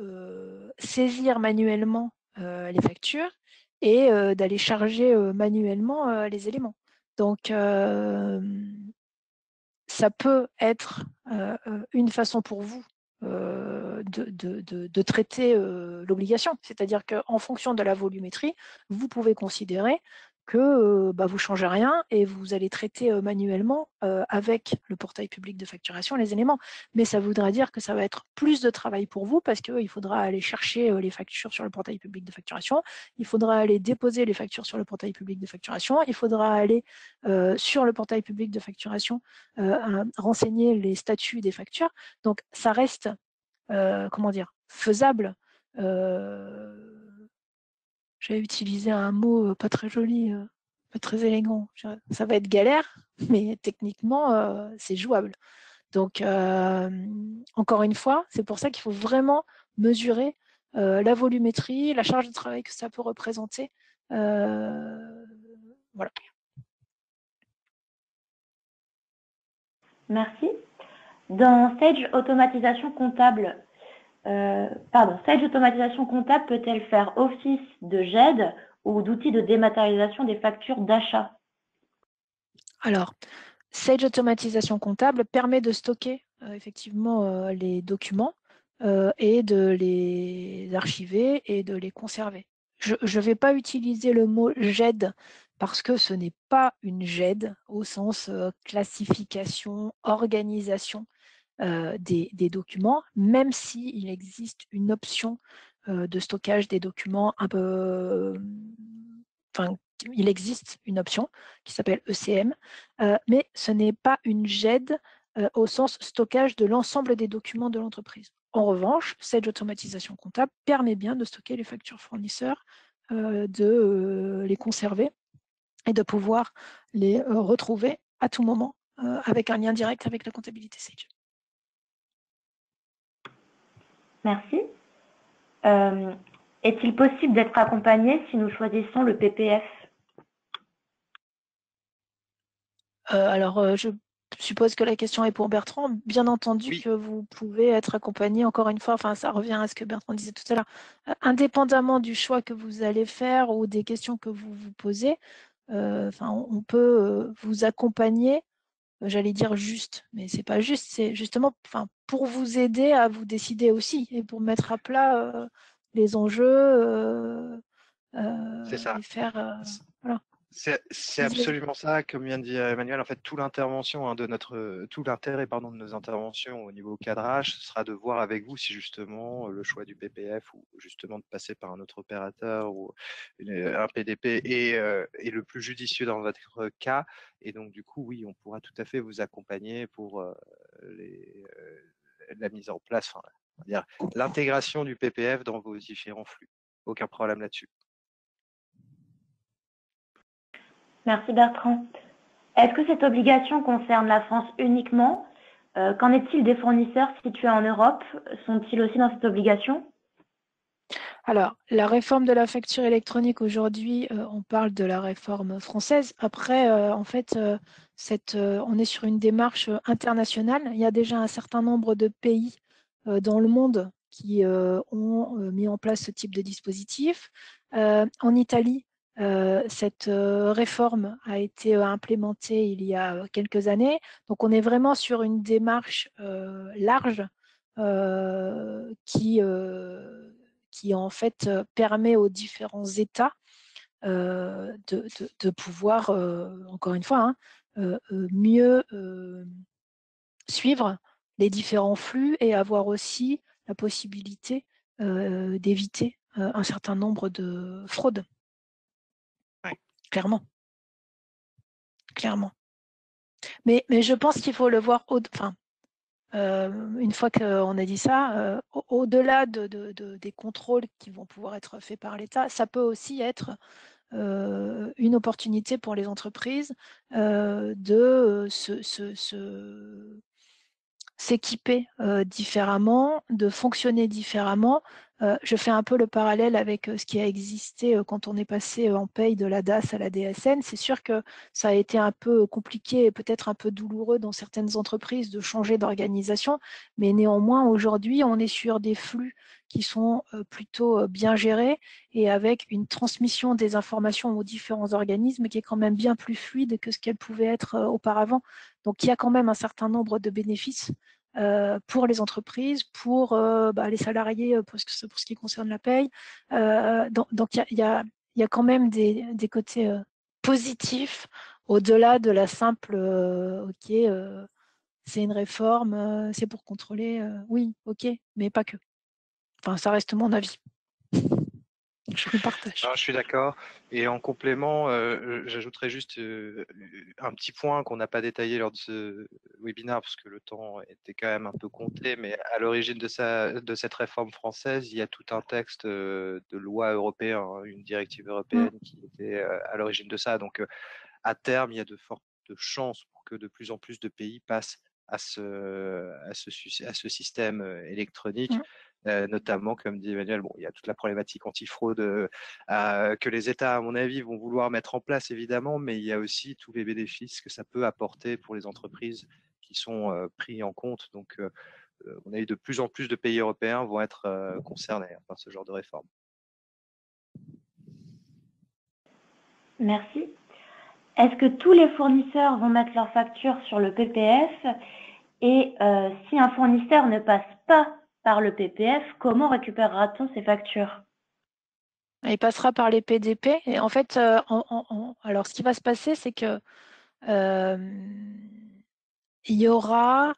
saisir manuellement les factures et d'aller charger manuellement les éléments. Donc, ça peut être une façon pour vous de traiter l'obligation. C'est-à-dire qu'en fonction de la volumétrie, vous pouvez considérer que vous ne changez rien et vous allez traiter manuellement avec le portail public de facturation les éléments. Mais ça voudra dire que ça va être plus de travail pour vous parce qu'il faudra aller chercher les factures sur le portail public de facturation, il faudra aller déposer les factures sur le portail public de facturation, il faudra aller sur le portail public de facturation renseigner les statuts des factures. Donc, ça reste, faisable. J'ai utilisé un mot pas très joli, pas très élégant. Ça va être galère, mais techniquement, c'est jouable. Donc, encore une fois, c'est pour ça qu'il faut vraiment mesurer la volumétrie, la charge de travail que ça peut représenter. Voilà. Merci. Dans Sage Automatisation Comptable, Sage Automatisation Comptable peut-elle faire office de GED ou d'outil de dématérialisation des factures d'achat? Alors, Sage Automatisation Comptable permet de stocker effectivement les documents et de les archiver et de les conserver. Je ne vais pas utiliser le mot GED parce que ce n'est pas une GED au sens classification, organisation des documents, même s'il existe une option de stockage des documents un peu... il existe une option qui s'appelle ECM, mais ce n'est pas une GED au sens stockage de l'ensemble des documents de l'entreprise. En revanche, Sage Automatisation Comptable permet bien de stocker les factures fournisseurs, de les conserver et de pouvoir les retrouver à tout moment avec un lien direct avec la comptabilité Sage. Merci. Est-il possible d'être accompagné si nous choisissons le PPF? Alors, je suppose que la question est pour Bertrand. Bien entendu Oui, que vous pouvez être accompagné, encore une fois, enfin, ça revient à ce que Bertrand disait tout à l'heure, indépendamment du choix que vous allez faire ou des questions que vous vous posez, enfin, on peut vous accompagner, j'allais dire juste, mais c'est pas juste, c'est justement enfin, pour vous aider à vous décider aussi et pour mettre à plat les enjeux c'est ça. et faire. Voilà. C'est Vas-y, vas-y. absolument ça, comme vient de dire Emmanuel. En fait, tout l'intervention de tout l'intérêt de nos interventions au niveau cadrage, ce sera de voir avec vous si justement le choix du PPF ou justement de passer par un autre opérateur ou un PDP est le plus judicieux dans votre cas. Et donc du coup, oui, on pourra tout à fait vous accompagner pour la mise en place, enfin, on va dire l'intégration du PPF dans vos différents flux. Aucun problème là-dessus. Merci Bertrand. Est-ce que cette obligation concerne la France uniquement? Qu'en est-il des fournisseurs situés en Europe? Sont-ils aussi dans cette obligation? Alors, la réforme de la facture électronique aujourd'hui, on parle de la réforme française. Après, en fait, on est sur une démarche internationale. Il y a déjà un certain nombre de pays dans le monde qui ont mis en place ce type de dispositif. En Italie, cette réforme a été implémentée il y a quelques années. Donc, on est vraiment sur une démarche large qui en fait permet aux différents États de pouvoir, encore une fois, mieux suivre les différents flux et avoir aussi la possibilité d'éviter un certain nombre de fraudes. Ouais. Clairement, clairement. Mais je pense qu'il faut le voir enfin, une fois qu'on a dit ça, au-delà des contrôles qui vont pouvoir être faits par l'État, ça peut aussi être une opportunité pour les entreprises de s'équiper différemment, de fonctionner différemment. Je fais un peu le parallèle avec ce qui a existé quand on est passé en paye de la DAS à la DSN. C'est sûr que ça a été un peu compliqué et peut-être un peu douloureux dans certaines entreprises de changer d'organisation, mais néanmoins, aujourd'hui, on est sur des flux qui sont plutôt bien gérés et avec une transmission des informations aux différents organismes qui est quand même bien plus fluide que ce qu'elle pouvait être auparavant. Donc, il y a quand même un certain nombre de bénéfices pour les entreprises, pour les salariés, pour ce qui concerne la paye. Donc, il y a quand même des côtés positifs au-delà de la simple OK, c'est une réforme, c'est pour contrôler. Oui, OK, mais pas que. Enfin, ça reste mon avis. Je le partage. Non, je suis d'accord. Et en complément, j'ajouterais juste un petit point qu'on n'a pas détaillé lors de ce webinaire parce que le temps était quand même un peu compté. Mais à l'origine de cette réforme française, il y a tout un texte de loi européen, hein, une directive européenne qui était à l'origine de ça. Donc, à terme, il y a de fortes chances pour que de plus en plus de pays passent à ce système électronique. Mm. Notamment, comme dit Emmanuel, bon, il y a toute la problématique antifraude que les États, à mon avis, vont vouloir mettre en place, évidemment, mais il y a aussi tous les bénéfices que ça peut apporter pour les entreprises qui sont pris en compte. Donc, on a eu de plus en plus de pays européens vont être concernés par ce genre de réforme. Merci. Est-ce que tous les fournisseurs vont mettre leur facture sur le PPF? Et si un fournisseur ne passe pas par le PPF, comment récupérera-t-on ces factures? Il passera par les PDP. Et en fait, alors ce qui va se passer, c'est que il y aura,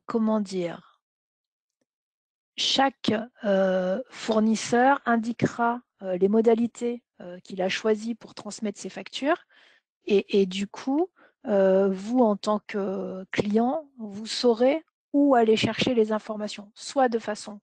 comment dire, chaque fournisseur indiquera les modalités qu'il a choisies pour transmettre ses factures. Et du coup, vous, en tant que client, vous saurez où aller chercher les informations, soit de façon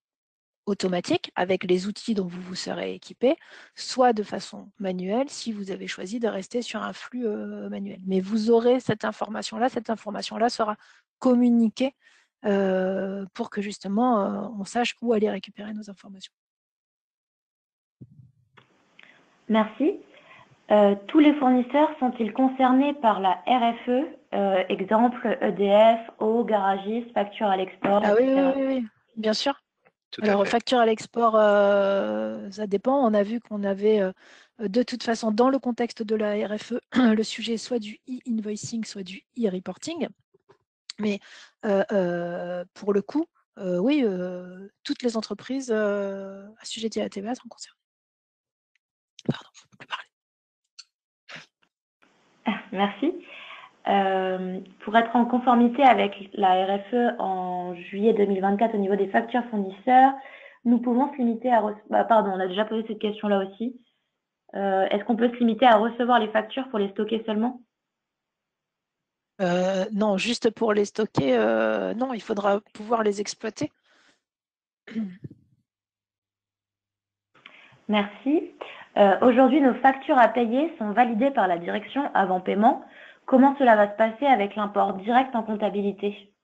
automatique avec les outils dont vous vous serez équipé, soit de façon manuelle si vous avez choisi de rester sur un flux manuel. Mais vous aurez cette information-là sera communiquée pour que justement on sache où aller récupérer nos informations. Merci. Tous les fournisseurs sont-ils concernés par la RFE, exemple EDF, Eau, Garagiste, facture à l'export, Ah oui, etc. oui, bien sûr. Tout à Alors, fait. facture à l'export, ça dépend. On a vu qu'on avait de toute façon dans le contexte de la RFE le sujet soit du e-invoicing, soit du e-reporting. Mais pour le coup, oui, toutes les entreprises assujetties à la TVA sont concernées. Pardon, je ne peux plus parler. Merci. Pour être en conformité avec la RFE en juillet 2024 au niveau des factures fournisseurs, nous pouvons se limiter à... pardon, on a déjà posé cette question-là aussi. Est-ce qu'on peut se limiter à recevoir les factures pour les stocker seulement? Non, juste pour les stocker, non, il faudra pouvoir les exploiter. Merci. Aujourd'hui, nos factures à payer sont validées par la direction avant paiement. Comment cela va se passer avec l'import direct en comptabilité?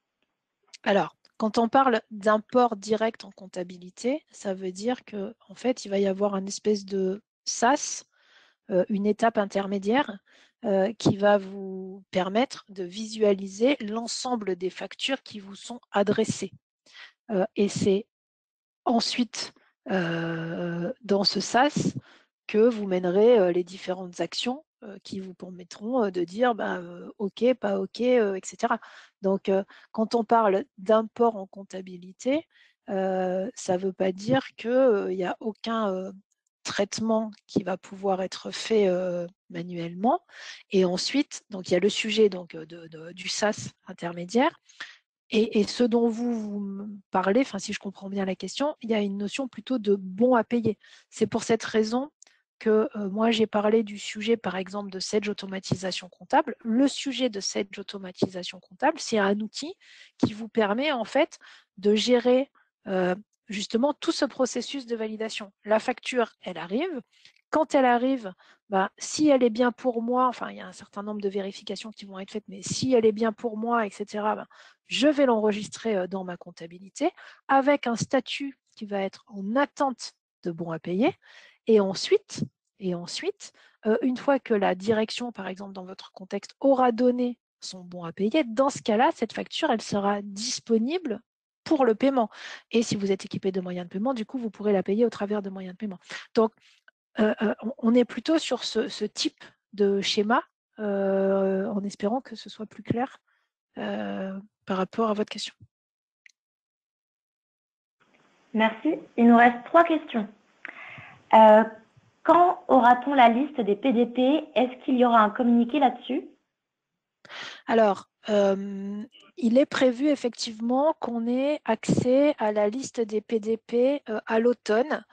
Alors, quand on parle d'import direct en comptabilité, ça veut dire qu'en fait, il va y avoir une espèce de SAS, une étape intermédiaire qui va vous permettre de visualiser l'ensemble des factures qui vous sont adressées. Et c'est ensuite, dans ce SAS, que vous mènerez les différentes actions qui vous permettront de dire OK, pas OK, etc. Donc, quand on parle d'import en comptabilité, ça ne veut pas dire qu'il n'y a aucun traitement qui va pouvoir être fait manuellement. Et ensuite, donc, il y a le sujet donc, du SAS intermédiaire. Et ce dont vous me parlez, si je comprends bien la question, il y a une notion plutôt de bon à payer. C'est pour cette raison que moi, j'ai parlé du sujet, par exemple, de Sage Automatisation Comptable. Le sujet de Sage Automatisation Comptable, c'est un outil qui vous permet, en fait, de gérer justement tout ce processus de validation. La facture, elle arrive. Quand elle arrive, si elle est bien pour moi, il y a un certain nombre de vérifications qui vont être faites, mais si elle est bien pour moi, etc., je vais l'enregistrer dans ma comptabilité avec un statut qui va être en attente de bon à payer. Et ensuite, une fois que la direction, par exemple, dans votre contexte, aura donné son bon à payer, dans ce cas-là, cette facture, elle sera disponible pour le paiement. Et si vous êtes équipé de moyens de paiement, du coup, vous pourrez la payer au travers de moyens de paiement. Donc, on est plutôt sur ce type de schéma, en espérant que ce soit plus clair par rapport à votre question. Merci. Il nous reste 3 questions. Quand aura-t-on la liste des PDP? Est-ce qu'il y aura un communiqué là-dessus? Alors, il est prévu effectivement qu'on ait accès à la liste des PDP à l'automne.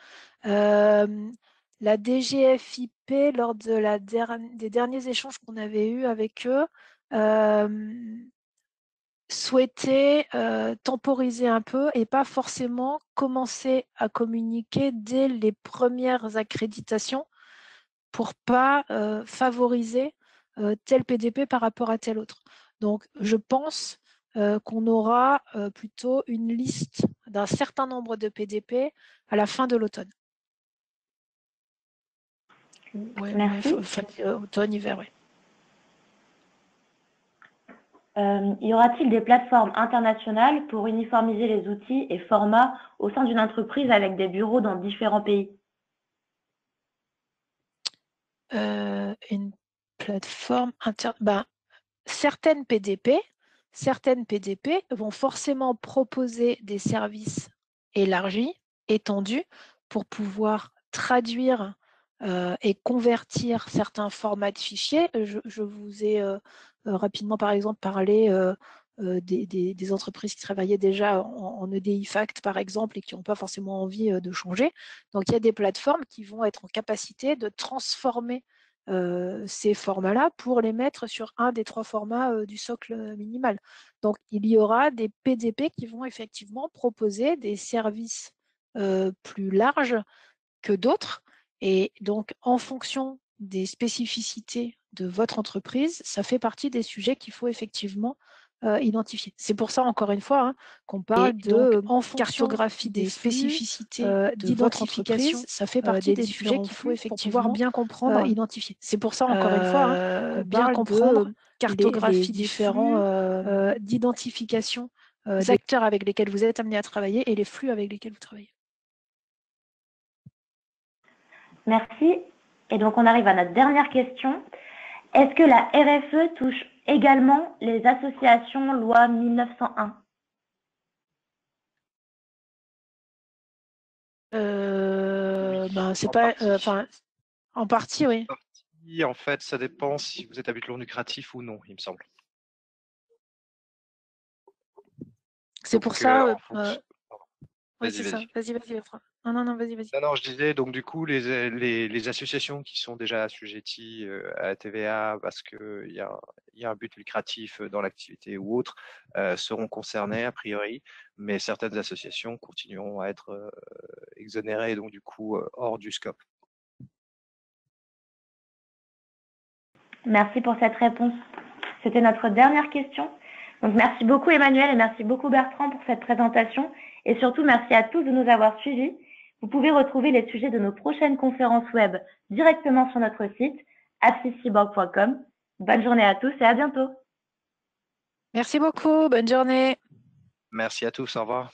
La DGFiP, lors de des derniers échanges qu'on avait eus avec eux, souhaitait temporiser un peu et pas forcément commencer à communiquer dès les premières accréditations pour pas favoriser tel PDP par rapport à tel autre. Donc, je pense qu'on aura plutôt une liste d'un certain nombre de PDP à la fin de l'automne. Merci. Automne, hiver, oui. Y aura-t-il des plateformes internationales pour uniformiser les outils et formats au sein d'une entreprise avec des bureaux dans différents pays? Une plateforme certaines PDP vont forcément proposer des services élargis, étendus, pour pouvoir traduire et convertir certains formats de fichiers. Je vous ai rapidement, par exemple, parlé des entreprises qui travaillaient déjà en EDI Fact, par exemple, et qui n'ont pas forcément envie de changer. Donc, il y a des plateformes qui vont être en capacité de transformer ces formats-là pour les mettre sur un des 3 formats du socle minimal. Donc, il y aura des PDP qui vont effectivement proposer des services plus larges que d'autres. Et donc, en fonction des spécificités de votre entreprise, ça fait partie des sujets qu'il faut effectivement identifiés. C'est pour ça, encore une fois, hein, qu'on parle de cartographie des spécificités d'identification. Ça fait partie des sujets qu'il faut effectivement bien comprendre, identifier. C'est pour ça, encore une fois, hein, qu'on bien comprendre cartographie différents d'identification des acteurs avec lesquels vous êtes amenés à travailler et les flux avec lesquels vous travaillez. Merci. Et donc, on arrive à notre dernière question. Est-ce que la RFE touche également les associations loi 1901 ? C'est pas, en partie, oui. En fait, ça dépend si vous êtes à but non lucratif ou non, il me semble. C'est pour ça. Oui, c'est ça. Vas-y, Bertrand. Non, vas-y. Non, je disais, donc du coup, les associations qui sont déjà assujetties à la TVA parce qu'il y a un but lucratif dans l'activité ou autre, seront concernées a priori, mais certaines associations continueront à être exonérées, donc du coup, hors du scope. Merci pour cette réponse. C'était notre dernière question. Donc, merci beaucoup Emmanuel et merci beaucoup Bertrand pour cette présentation. Et surtout, merci à tous de nous avoir suivis. Vous pouvez retrouver les sujets de nos prochaines conférences web directement sur notre site apsiscyborg.com. Bonne journée à tous et à bientôt. Merci beaucoup. Bonne journée. Merci à tous. Au revoir.